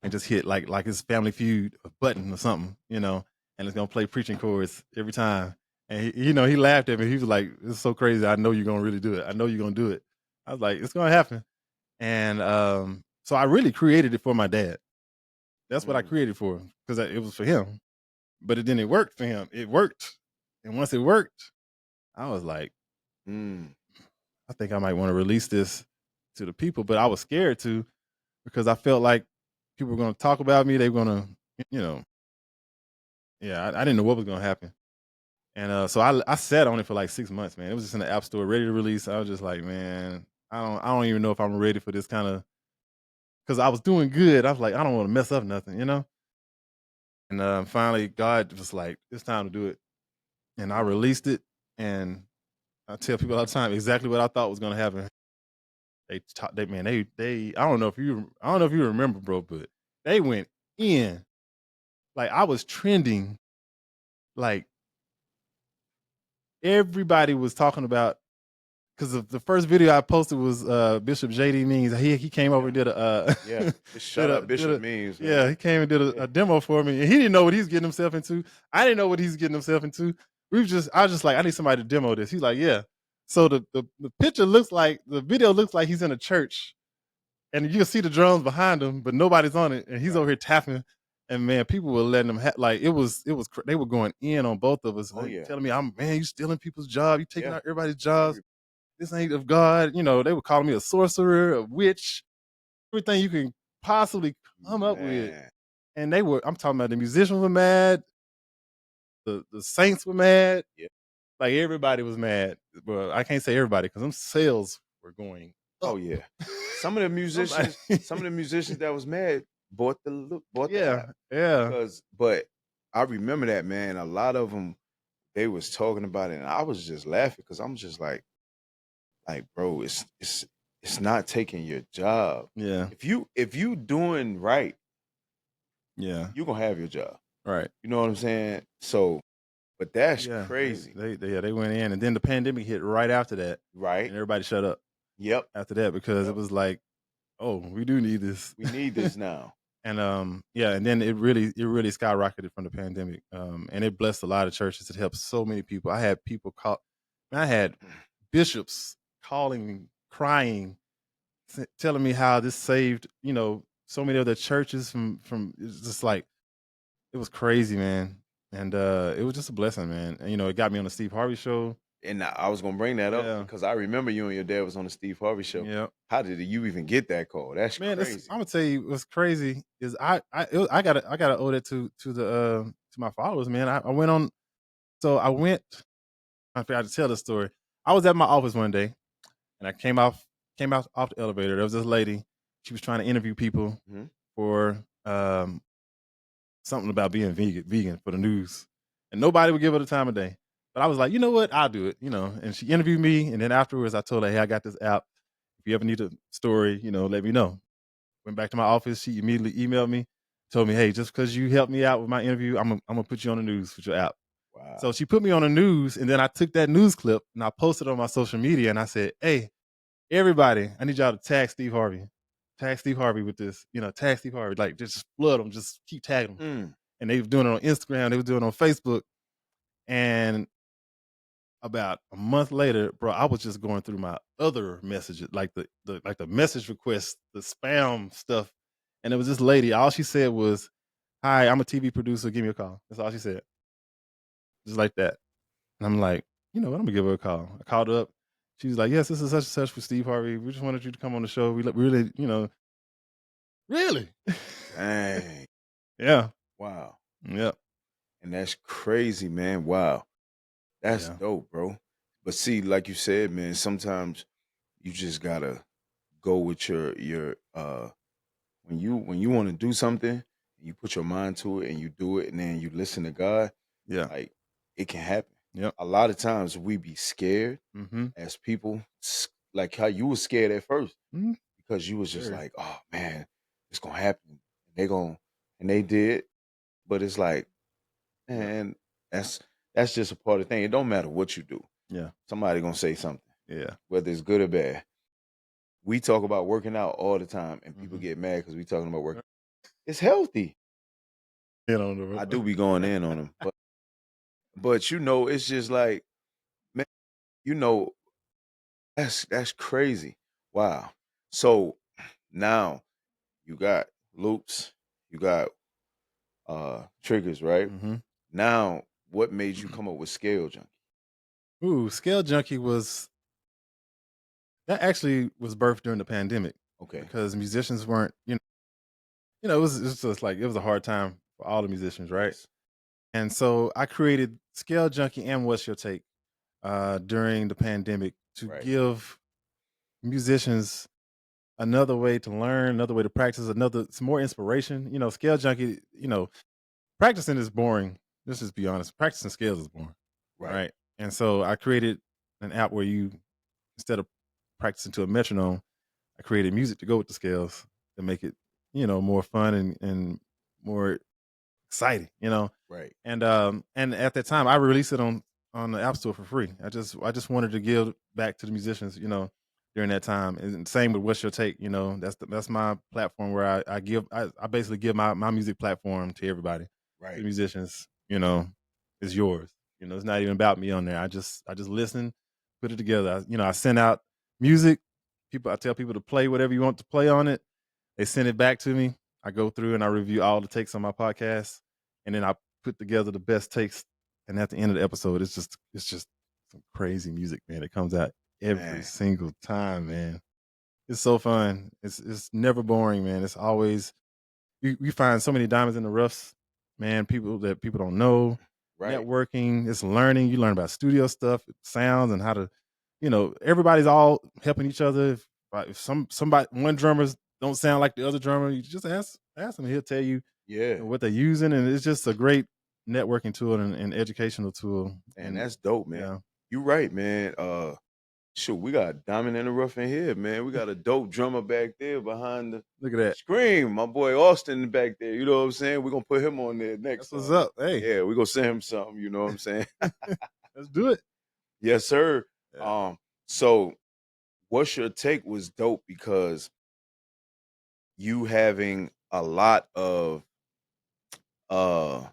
and just hit like his Family Feud a button or something, and it's gonna play preaching chords every time." And he laughed at me. He was like, "It's so crazy. I know you're gonna really do it. I know you're gonna do it." I was like, "It's gonna happen." And so I really created it for my dad. That's what I Mm, created for him because it was for him. But it worked for him. It worked, and once it worked, I was like, mm. I think I might want to release this to the people. But I was scared to because I felt like people were going to talk about me. They were going to, you know, yeah, I didn't know what was going to happen. And so I sat on it for like 6 months, man. It was just in the app store, ready to release. I was just like, man, I don't even know if I'm ready for this kind of, because I was doing good. I was like, I don't want to mess up nothing. And finally, God was like, it's time to do it. And I released it. And I tell people all the time exactly what I thought was going to happen. They I don't know if you remember, bro, but they went in. Like I was trending. Like everybody was talking about, because the first video I posted was Bishop JD Means. He came over Yeah, and did a yeah. Just did shout a out did Bishop a Means, yeah, man. he came and did Yeah. a demo for me, and he didn't know what he's getting himself into. I didn't know what he's getting himself into. I was just like, I need somebody to demo this. He's like, yeah. So the picture looks like, the video looks like he's in a church, and you can see the drums behind him, but nobody's on it, and he's Right. over here tapping. And man, people were letting him like they were going in on both of us, Oh like, yeah. telling me, man, you stealing people's job, you taking Yeah. out everybody's jobs. Every This ain't of God. They were calling me a sorcerer, a witch, everything you can possibly come up with. man. And I'm talking about, the musicians were mad, the saints were mad, Yeah. like everybody was mad. Well, I can't say everybody because them sales were going Oh up. yeah. Some of the Somebody, musicians, some of the musicians that was mad bought the yeah, app yeah, because, but I remember that, man. A lot of them, they was talking about it, and I was just laughing because I'm just like, bro, it's not taking your job. yeah, If you doing right, yeah, you gonna have your job. right. You know what I'm saying? So, but that's Yeah, crazy, they went in, and then the pandemic hit right after that, right? and everybody shut up Yep, after that because it yep. was like, oh, we do need this. We need this now. And yeah, and then it really skyrocketed from the pandemic. And it blessed a lot of churches. It helped so many people. I had people call, I had bishops calling me, crying, telling me how this saved, so many other churches from it's just like, it was crazy, man. And it was just a blessing, man. And it got me on the Steve Harvey show. And I was gonna bring that up Yeah. because I remember you and your dad was on the Steve Harvey show. Yeah. How did you even get that call? That's Man, crazy. I'm gonna tell you what's crazy is I gotta owe that to my followers, man. I went on, so I forgot to tell the story. I was at my office one day, and I came out off the elevator. There was this lady. She was trying to interview people Mhm. for something about being vegan for the news, and nobody would give her the time of day. But I was like, you know what? I'll do it. And she interviewed me, and then afterwards, I told her, hey, I got this app. If you ever need a story, let me know. Went back to my office. She immediately emailed me, told me, hey, just because you helped me out with my interview, I'm gonna put you on the news with your app. Wow. So she put me on the news, and then I took that news clip and I posted it on my social media, and I said, "Hey, everybody, I need y'all to tag Steve Harvey. Tag Steve Harvey with this, tag Steve Harvey. Like, just flood them, just keep tagging them." And they were doing it on Instagram, they were doing it on Facebook. And about a month later, bro, I was just going through my other messages, like the message requests, the spam stuff. And it was this lady, all she said was, "Hi, I'm a TV producer, give me a call." That's all she said. Just like that. And I'm like, you know what, I'm gonna give her a call. I called her up. She was like, "Yes, this is such and such for Steve Harvey. We just wanted you to come on the show. We really, really." Dang. Yeah. Wow. Yep. And that's crazy, man. Wow. That's Yeah. dope, bro. But see, like you said, man, sometimes you just gotta go with your when you want to do something, you put your mind to it and you do it, and then you listen to God, Yeah. like it can happen. Yep. A lot of times we be scared Mm-hmm. as people, like how you was scared at first Mm-hmm. because you was just Very. like, oh man, it's gonna happen. And they did, but it's like, Yeah. man, that's just a part of the thing. It don't matter what you do. Yeah. Somebody gonna say something, Yeah. whether it's good or bad. We talk about working out all the time, and people Mhm. get mad because we talking about working. It's healthy. I do be going in on them, but it's just like, man, you know, that's crazy. Wow. So now you got loops, you got triggers, right? Mm-hmm. Now, what made you come up with Scale Junkie? Ooh, Scale Junkie that actually was birthed during the pandemic Okay. because musicians weren't, it was just like it was a hard time for all the musicians, right? Yes. And so I created Scale Junkie and What's Your Take during the pandemic to Right. give musicians another way to learn, another way to practice, some more inspiration. Scale Junkie, practicing is boring. Let's just be honest. Practicing scales is boring, Right. right? And so I created an app where you, instead of practicing to a metronome, I created music to go with the scales to make it, more fun and more exciting, Right. And at that time I released it on the App Store for free. I just wanted to give back to the musicians, during that time. And same with What's Your Take, that's my platform where I basically give my music platform to everybody, to the Right. musicians, it's yours. It's not even about me on there. I just listen, put it together. I send out music. I tell people to play whatever you want to play on it. They send it back to me. I go through and I review all the takes on my podcast, and then I put together the best takes. And at the end of the episode, it's just some crazy music, man. It comes out every Man. single time, man. It's so fun. It's never boring, man. It's always you find so many diamonds in the roughs, man. People that people don't know. Right. Networking, it's learning. You learn about studio stuff, sounds, and how to, everybody's all helping each other. If somebody one drummers don't sound like the other drummer, you just ask him. He'll tell you, Yeah. what they're using, and it's just a great networking tool and educational tool. And And that's dope, man. yeah, You right, man. Shoot, we got a diamond in the rough in here, man. We got a dope drummer back there behind the look at that. screen. My boy Austin back there. You know what I'm saying? We're gonna put him on there next That's what's time. up. Hey, Yeah, we're gonna send him something, you know what I'm saying? let's do it. Yes, sir. Yeah. So What's Your Take was dope because you having a lot of uh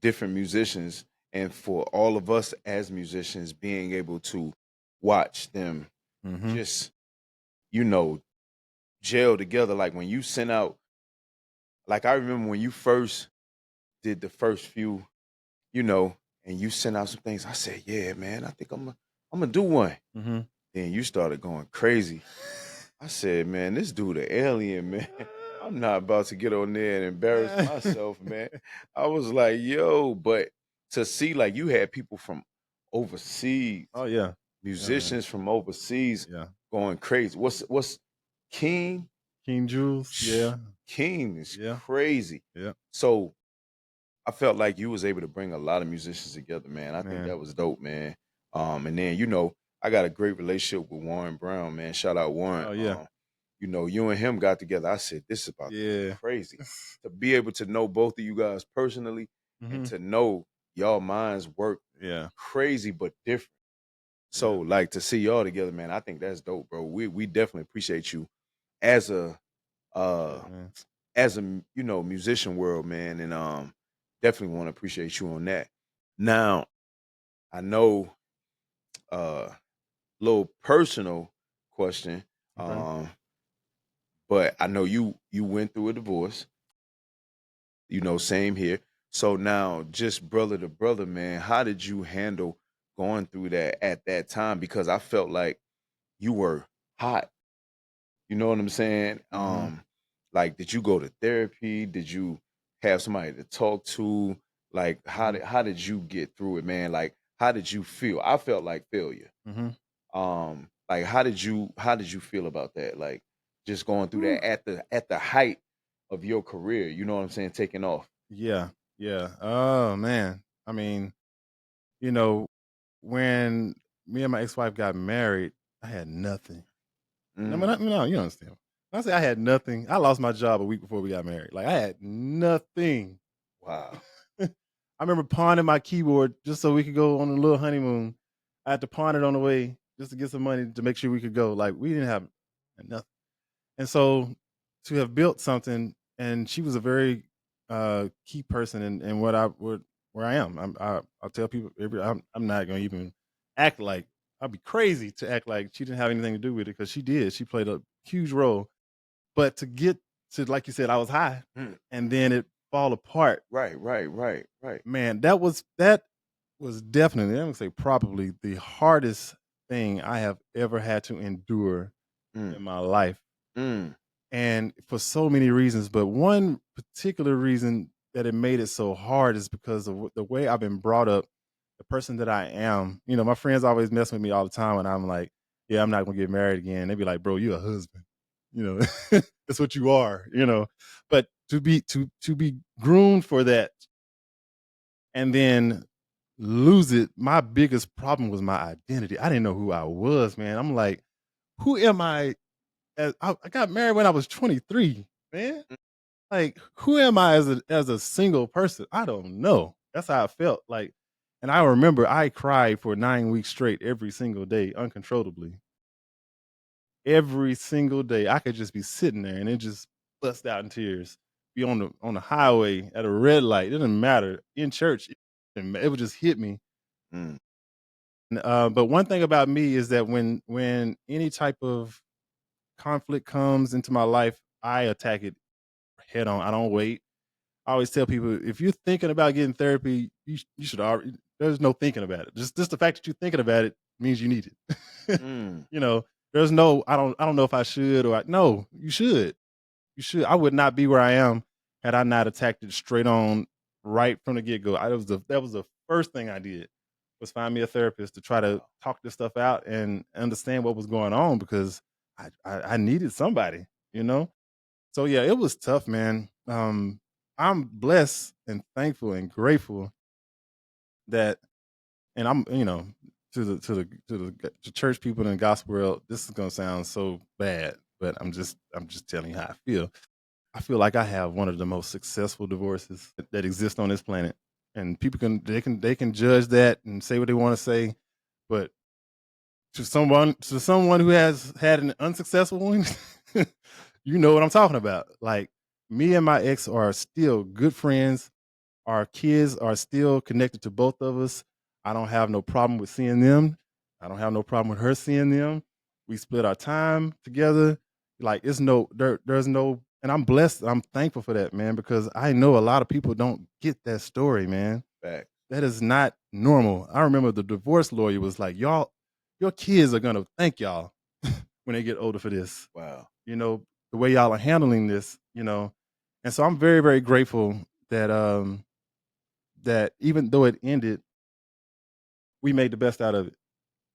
different musicians, and for all of us as musicians being able to watch them Mm-hmm. just, you know, gel together. Like when you sent out, like I remember when you first did the first few, and you sent out some things, I said, yeah, man, I think I'm gonna do one. Mm-hmm. Then you started going crazy. I said, man, this dude an alien, man. I'm not about to get on there and embarrass myself, man. I was like, yo, but to see like you had people from overseas, Oh yeah. musicians from overseas Yeah. going crazy. What's King? King Jules. Yeah. King is Yeah. crazy. Yeah. So I felt like you was able to bring a lot of musicians together, man. I think Man. that was dope, man. And then I got a great relationship with Warren Brown, man. Shout out Warren. Oh yeah. You and him got together. I said, this is about to Yeah. be crazy. To be able to know both of you guys personally and Mm-hmm. to know y'all minds work Yeah. crazy but different. So like to see y'all together, man, I think that's dope, bro. We definitely appreciate you as a Man. as a musician world, man, and definitely want to appreciate you on that. Now, I know little personal question. Okay. But I know you went through a divorce, same here. So now just brother to brother, man, how did you handle going through that at that time? Because I felt like you were hot. You know what I'm saying? Mm-hmm. Like did you go to therapy? Did you have somebody to talk to? Like Mm-hmm. how did you get through it, man? Like how did you feel? I felt like failure. Mm-hmm. Like how did you feel about that? Like just going through Whew. that at the height of your career, you know what I'm saying, taking off. Yeah. Yeah. Oh man. I mean, you know, when me and my ex-wife got married, I had nothing. I mean, Mm, you understand. When I say I had nothing, I lost my job a week before we got married. Like I had nothing. wow. I remember pawning my keyboard just so we could go on a little honeymoon. I had to pawn it on the way just to get some money to make sure we could go. Like we didn't have nothing. And so to have built something, and she was a very key person in where I am. I'll tell people I'm not going to even act like I'd be crazy to act like she didn't have anything to do with it because she did. She played a huge role. But to get to, like you said, I was high, Mm, and then it fall apart. right. Man, that was definitely, I'm gonna say probably the hardest thing I have ever had to endure Mm, in my life. mm, And for so many reasons, but one particular reason that it made it so hard is because of the way I've been brought up, the person that I am. My friends always mess with me all the time when I'm like, "Yeah, I'm not gonna get married again." They be like, "Bro, you a husband. You know, that's what you are." But to be groomed for that and then lose it, my biggest problem was my identity. I didn't know who I was, man. I'm like, who am I? I got married when I was 23, man. mm, Like, who am I as a single person? I don't know. That's how I felt. Like, and I remember I cried for 9 weeks straight every single day, uncontrollably. Every single day. I could just be sitting there and it just bust out in tears. Be on the highway at a red light. It didn't matter. In church, it would just hit me. mm, But one thing about me is that when any type of conflict comes into my life, I attack it head on. I don't wait. I always tell people if you're thinking about getting therapy, you should already. There's no thinking about it. Just the fact that you're thinking about it means you need it. mm, you know, there's no. I don't know if I should or no. You should. You should. I would not be where I am had I not attacked it straight on right from the get go. That was the first thing I did was find me a therapist to try to wow. talk this stuff out and understand what was going on because I needed somebody. You know. So yeah, it was tough, man. I'm blessed and thankful and grateful that, and I'm to church people in the gospel world. This is gonna sound so bad, but I'm just telling you how I feel. I feel like I have one of the most successful divorces that exist on this planet, and people they can judge that and say what they want to say, but to someone who has had an unsuccessful one, you know what I'm talking about. Like me and my ex are still good friends. Our kids are still connected to both of us. I don't have no problem with seeing them. I don't have no problem with her seeing them. We split our time together. Like there's no, and I'm blessed. I'm thankful for that, man, because I know a lot of people don't get that story, man. Back. That is not normal. I remember the divorce lawyer was like, "Y'all, your kids are gonna thank y'all when they get older for this. Wow. The way y'all are handling this, And so I'm very, very grateful that that even though it ended, we made the best out of it.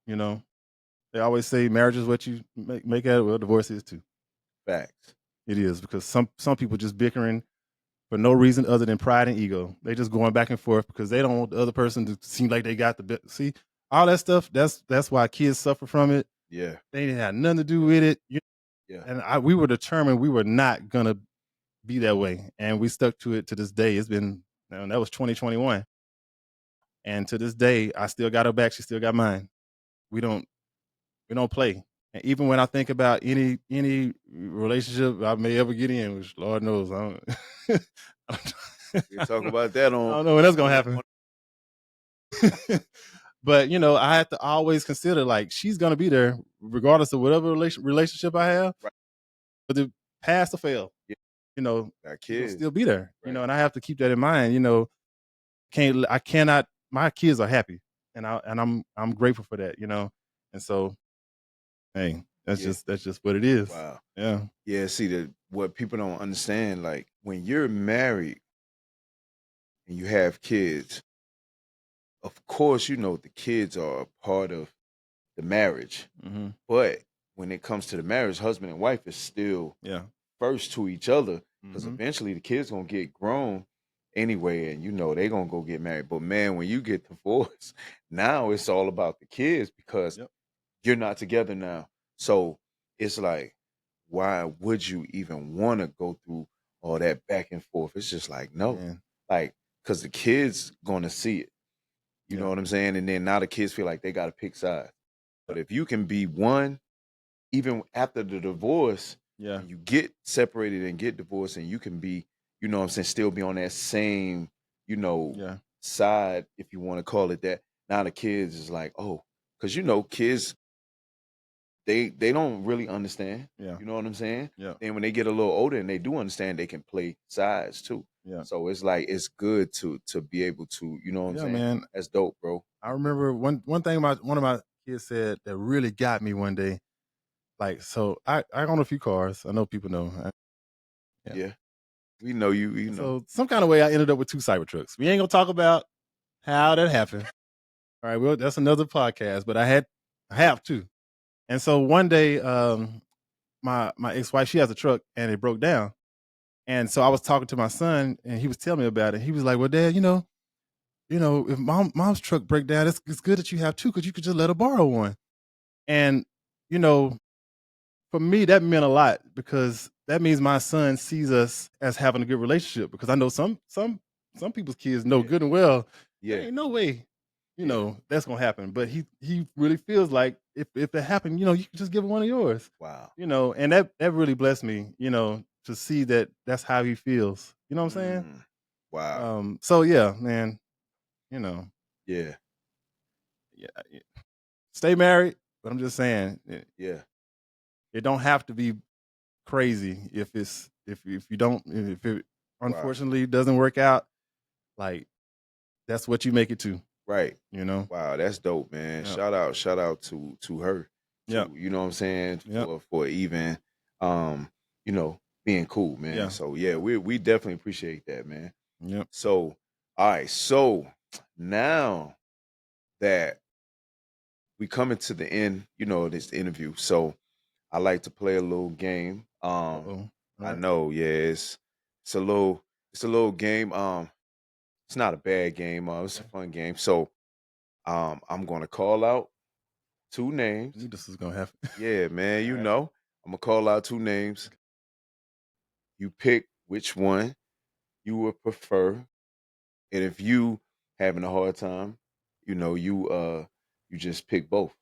You know, they always say marriage is what you make out of it. Well, divorce is too. Facts. It is because some people just bickering for no reason other than pride and ego. They just going back and forth because they don't want the other person to seem like they got the best. See, all that stuff. That's why kids suffer from it. Yeah. They didn't have nothing to do with it. Yeah. And we were determined we were not gonna be that way, and we stuck to it to this day. It's been that was 2021. And to this day, I still got her back. She still got mine. We don't play. And even when I think about any relationship I may ever get in, which Lord knows, We'll talk about that I on. don't know when that's gonna happen. But I have to always consider like she's gonna be there regardless of whatever relationship I have, Right. whether pass or fail. Yeah. Got She's gonna kids. still be there. Right. And I have to keep that in mind. I cannot. My kids are happy, and I'm grateful for that. And so, hey, that's just what it is. Wow. Yeah. Yeah. See, what people don't understand, like when you're married and you have kids, of course, the kids are a part of the marriage. Mm-hmm. But when it comes to the marriage, husband and wife is still first to each other, because eventually the kids gonna get grown anyway, and they gonna go get married. But man, when you get divorced, now it's all about the kids because you're not together now. So it's like, why would you even want to go through all that back and forth? It's just like, no, like, because the kids gonna see it. You know what I'm saying? And then now the kids feel like they got to pick sides. But if you can be one, even after the divorce, and you get separated and get divorced, and you can be, still be on that same, side, if you want to call it that. Now the kids is like, oh, because kids, they don't really understand. Yeah. You know what I'm saying? Yeah. Then when they get a little older and they do understand, they can play sides too. Yeah. So it's like it's good to be able to, you know what I'm saying? Man. That's dope, bro. I remember one thing one of my kids said that really got me one day. Like, so I own a few cars. I know people know. Yeah. We know you. You know. So some kind of way I ended up with 2 Cybertrucks. We ain't gonna talk about how that happened. All right, well, that's another podcast, but I have to. And so one day, my ex-wife, she has a truck and it broke down. And so I was talking to my son and he was telling me about it. He was like, well, Dad, if mom's truck break down, it's good that you have 2 because you could just let her borrow one. And, for me, that meant a lot because that means my son sees us as having a good relationship, because I know some people's kids know good and well, there ain't no way, that's gonna happen. But he really feels like if it happened, you can just give him one of yours. Wow. And that really blessed me, to see that that's how he feels. You know what I'm saying? Wow. So yeah, man, Yeah. stay married, but I'm just saying, Yeah. it don't have to be crazy if it unfortunately doesn't work out. Like, that's what you make it to. Right. Wow, that's dope, man. Shout out to her. Yeah. You know what I'm saying? Yep. For even being cool, man. Yeah. So yeah, we definitely appreciate that, man. Yep. So all right, so now that we coming to the end, of this interview. So I like to play a little game. I know, it's a little game. It's not a bad game. It's a fun game. So I'm gonna call out 2 names. I knew this was gonna happen. Yeah, man, I'm gonna call out 2 names. You pick which one you would prefer. And if you having a hard time, you just pick both.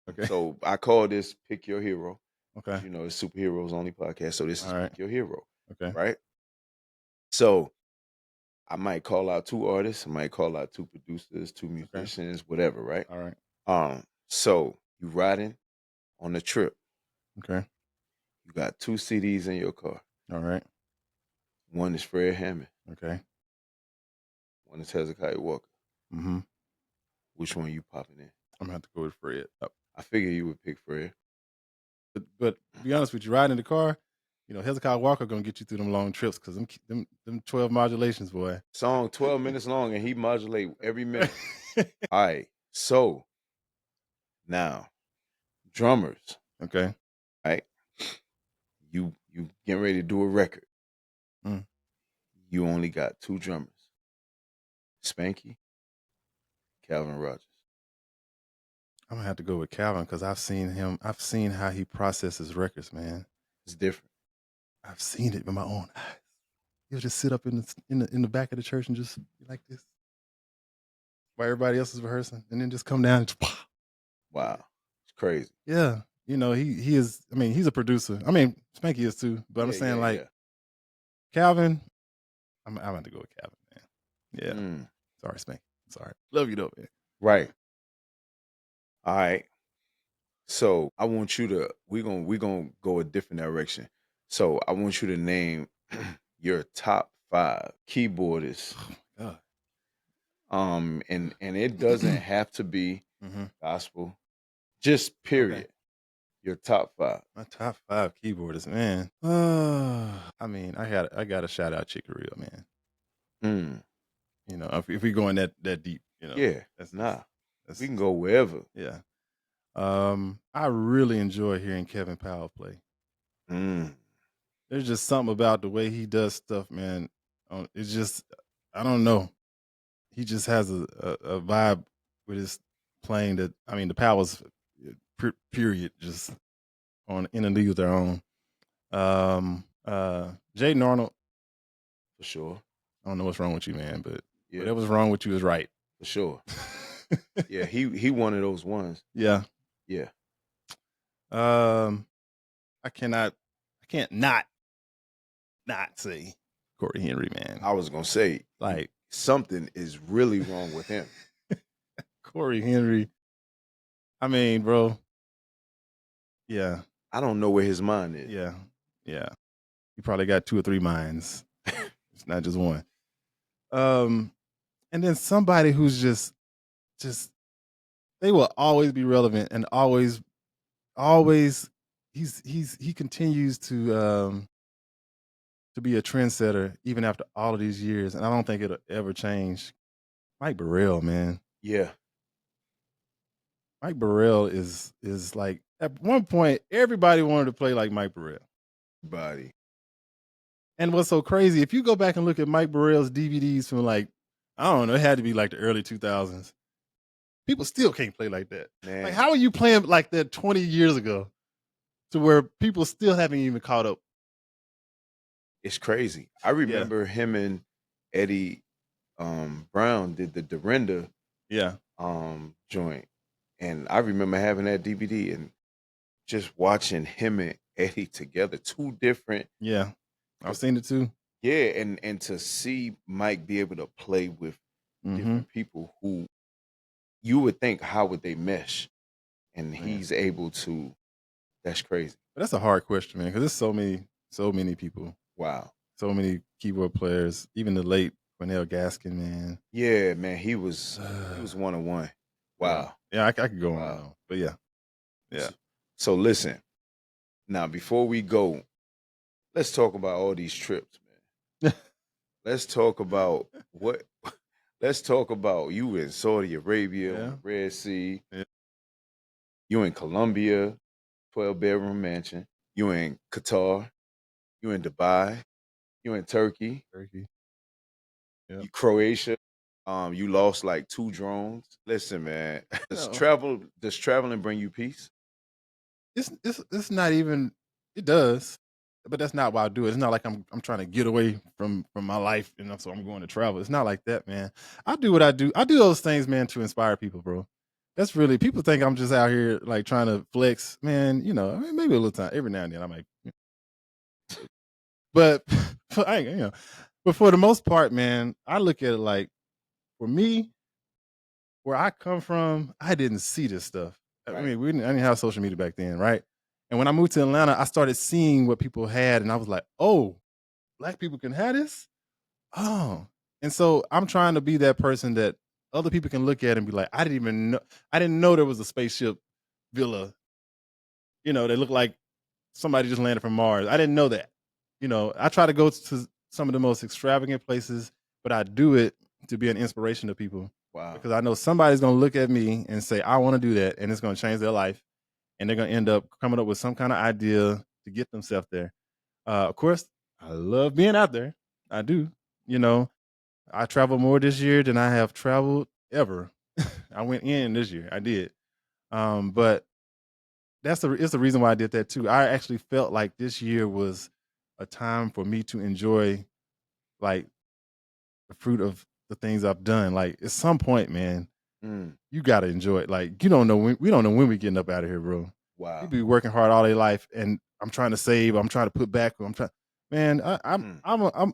Okay. So I call this Pick Your Hero. Okay. It's Superheroes Only podcast. So this is Pick Your Hero. Okay. Right? So I might call out 2 artists, I might call out 2 producers, 2 musicians, whatever, right? All right. So you riding on the trip. Okay. You got 2 CDs in your car. All right. One is Fred Hammond. Okay. One is Hezekiah Walker. Mm-hmm. Which one you popping in? I'm gonna have to go with Fred. I figure you would pick Fred. But to be honest with you, riding in the car, Hezekiah Walker gonna get you through them long trips, because them 12 modulations, boy. Song 12 minutes long and he modulate every minute. All right. So now, drummers. Okay. All right. You getting ready to do a record. You only got 2 drummers. Spanky, Calvin Rogers. I'm gonna have to go with Calvin, because I've seen how he processes records, man. It's different. I've seen it with my own eyes. He'll just sit up in the back of the church and just be like this. while everybody else is rehearsing, and then just come down and Wow. It's crazy. yeah. You know, he is. I mean, he's a producer. I mean, Spanky is too. But I'm saying like Calvin. I'm going to go with Calvin, man. Yeah. Sorry, Spanky. Sorry. Love you though, man. Right. All right. So I want you to we're gonna go a different direction. So I want you to name your top 5 keyboardists. Oh, God. And it doesn't have to be gospel. Just period. Okay. Your top 5. My top 5 keyboardists, man. I mean, I got to shout out Triggerz, man. You know, if we going that deep, you know. Yeah. We can go wherever. Yeah. I really enjoy hearing Kevin Powell play. There's just something about the way he does stuff, man. It's just, I don't know. He just has a vibe with his playing that, I mean, the Powell's period just in a league of their own. Jaden Arnold. For sure. I don't know what's wrong with you, man, but whatever's wrong with you is right. For sure. Yeah, he one of those ones. Yeah. Yeah. I can't not say Corey Henry, man. I was gonna say, like, something is really wrong with him. Corey Henry. I mean, bro. Yeah. I don't know where his mind is. Yeah. Yeah. He probably got 2 or 3 minds. It's not just one. And then somebody who's just they will always be relevant and always he continues to be a trendsetter even after all of these years, and I don't think it'll ever change. Mike Burrell, man. Yeah. Mike Burrell is like, at one point everybody wanted to play like Mike Burrell. Body. And what's so crazy, if you go back and look at Mike Burrell's DVDs from like, I don't know, it had to be like the early 2000s. People still can't play like that. Man. Like, how are you playing like that 20 years ago to where people still haven't even caught up? It's crazy. I remember him and Eddie Brown did the Dorinda joint. And I remember having that DVD and just watching him and Eddie together, 2 different. Yeah. I've seen it too. Yeah, and to see Mike be able to play with different people who you would think, how would they mesh? And he's able to. That's crazy. But that's a hard question, man, because there's so many people. Wow. So many keyboard players, even the late Cornell Gaskin, man. Yeah, man, he was one of one. Wow. Yeah, I could go on, but yeah. So listen, now before we go, let's talk about all these trips, man. Let's talk about let's talk about you in Saudi Arabia, on the Red Sea. Yeah. You in Colombia, 12-bedroom mansion. You in Qatar. You in Dubai. You in Turkey. You Croatia. You lost like 2 drones. Listen, man. Does traveling bring you peace? It's not even. It does, but that's not why I do it. It's not like I'm trying to get away from my life, so I'm going to travel. It's not like that, man. I do what I do. I do those things, man, to inspire people, bro. That's really, people think I'm just out here like trying to flex, man. I mean, maybe a little time every now and then I might, but but for the most part, man, I look at it like, for me, where I come from, I didn't see this stuff. Right. I mean, I didn't have social media back then, right? And when I moved to Atlanta, I started seeing what people had, and I was like, oh, Black people can have this? Oh. And so I'm trying to be that person that other people can look at and be like, I didn't know there was a spaceship villa, that looked like somebody just landed from Mars. I didn't know that. I try to go to some of the most extravagant places, but I do it to be an inspiration to people. Wow. Because I know somebody's going to look at me and say, I want to do that, and it's going to change their life. And they're going to end up coming up with some kind of idea to get themselves there. Of course, I love being out there. I do. I traveled more this year than I have traveled ever. I went in this year. I did. But it's the reason why I did that too. I actually felt like this year was a time for me to enjoy like the fruit of the things I've done. Like at some point, man, you gotta enjoy it. Like we don't know when we getting up out of here, bro. Wow. People be working hard all their life, and I'm trying to save. I'm trying to put back. Man.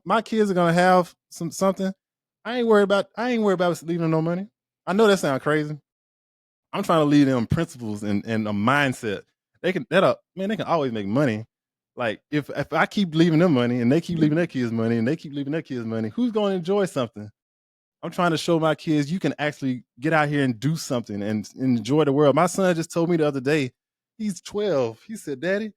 My kids are gonna have something. I ain't worried about us leaving them no money. I know that sounds crazy. I'm trying to leave them principles and a mindset. They can always make money. Like if I keep leaving them money and they keep leaving their kids money and they keep leaving their kids money, who's going to enjoy something? I'm trying to show my kids you can actually get out here and do something and enjoy the world. My son just told me the other day, he's 12. He said, "Daddy,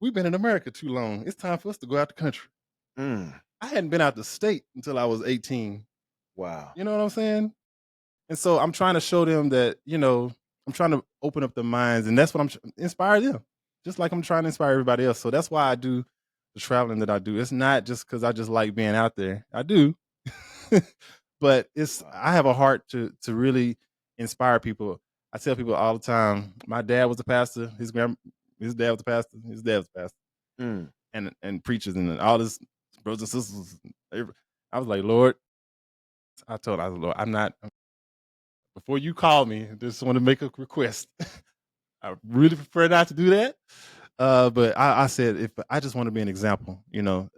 we've been in America too long. It's time for us to go out the country." I hadn't been out the state until I was 18. Wow. You know what I'm saying? And so I'm trying to show them that, I'm trying to open up their minds, and that's what I'm inspire them, just like I'm trying to inspire everybody else. So that's why I do the traveling that I do. It's not just because I just like being out there. I do, but I have a heart to really inspire people. I tell people all the time, my dad was a pastor. His dad was a pastor. His dad was a pastor, and preachers and all this brothers and sisters. I was like, Lord, Lord, I'm not. Before you call me, I just want to make a request. I really prefer not to do that. But I said, if I just want to be an example,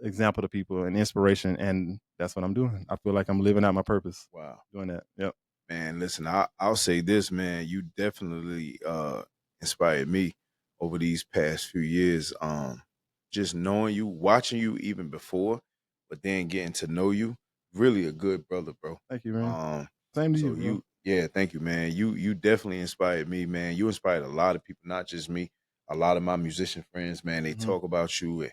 example to people and inspiration. And that's what I'm doing. I feel like I'm living out my purpose. Wow. Doing that. Yep. Man, listen, I'll say this, man. You definitely inspired me over these past few years. Just knowing you, watching you even before, but then getting to know you. Really a good brother, bro. Thank you, man. Same to you, bro. Yeah, thank you, man. You definitely inspired me, man. You inspired a lot of people, not just me. A lot of my musician friends, man, they talk about you. And,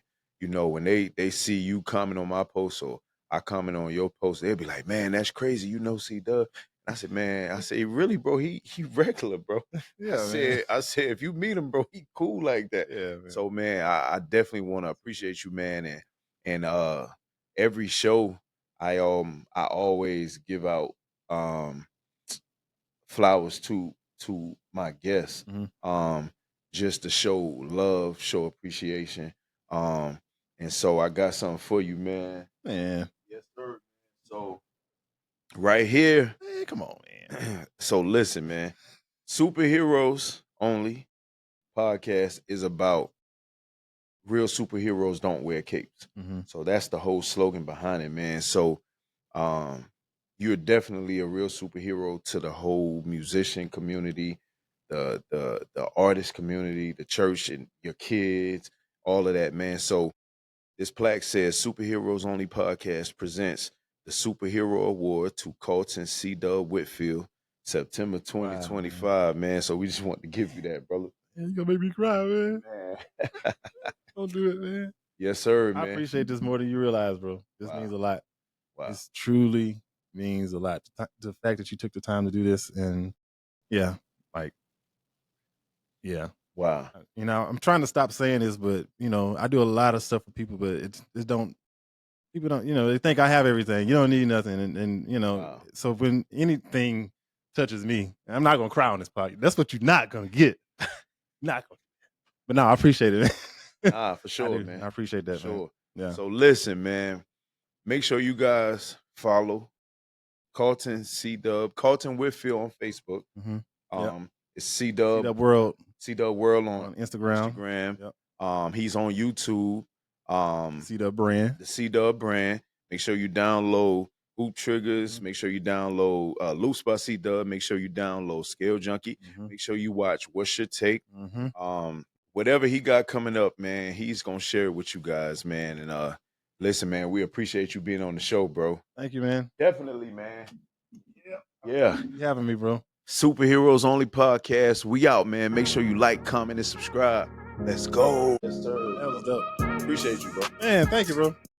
when they see you comment on my post or I comment on your post, they'll be like, man, that's crazy. C-Dub. I said, man, really, bro, he regular, bro. Yeah, I said, if you meet him, bro, he cool like that. Yeah, man. So, man, I definitely want to appreciate you, man. And every show I always give out flowers to my guests, just to show love, show appreciation. And so I got something for you, man. Man. Yes, sir. So right here. Hey, come on, man. So listen, man. Superheroes Only podcast is about real superheroes don't wear capes. So that's the whole slogan behind it, man. So you're definitely a real superhero to the whole musician community, the artist community, the church, and your kids, all of that, man. So this plaque says Superheroes Only Podcast presents the Superhero Award to Carlton C. Whitfield, September 2025, wow, man. So we just want to give you that, brother. Yeah, you gonna make me cry, man. Don't do it, man. Yes, sir, man. I appreciate this more than you realize, bro. This means a lot. Wow. This truly means a lot. The fact that you took the time to do this, and yeah. Wow. I'm trying to stop saying this, but I do a lot of stuff for people, but people don't, they think I have everything. You don't need nothing. And wow. So when anything touches me, I'm not going to cry on this podcast. That's what you're not going to get. Not going to. But no, I appreciate it. For sure, man. I appreciate that, sure. Man. Yeah. So listen, man, make sure you guys follow Carlton C. Carlton Whitfield on Facebook. It's C-Dub World. C-Dub World on Instagram. Yep. He's on YouTube. C-Dub brand. The C-Dub brand. Make sure you download Triggerz. Make sure you download Loose by C-Dub. Make sure you download Scale Junkie. Make sure you watch What's Your Take. Whatever he got coming up, man, he's gonna share it with you guys, man. And listen, man, we appreciate you being on the show, bro. Thank you, man. Definitely, man. Yeah. You having me, bro. Superheroes Only Podcast. We out, man. Make sure you like, comment, and subscribe. Let's go. Yes, sir. That was dope. Appreciate you, bro. Man, thank you, bro.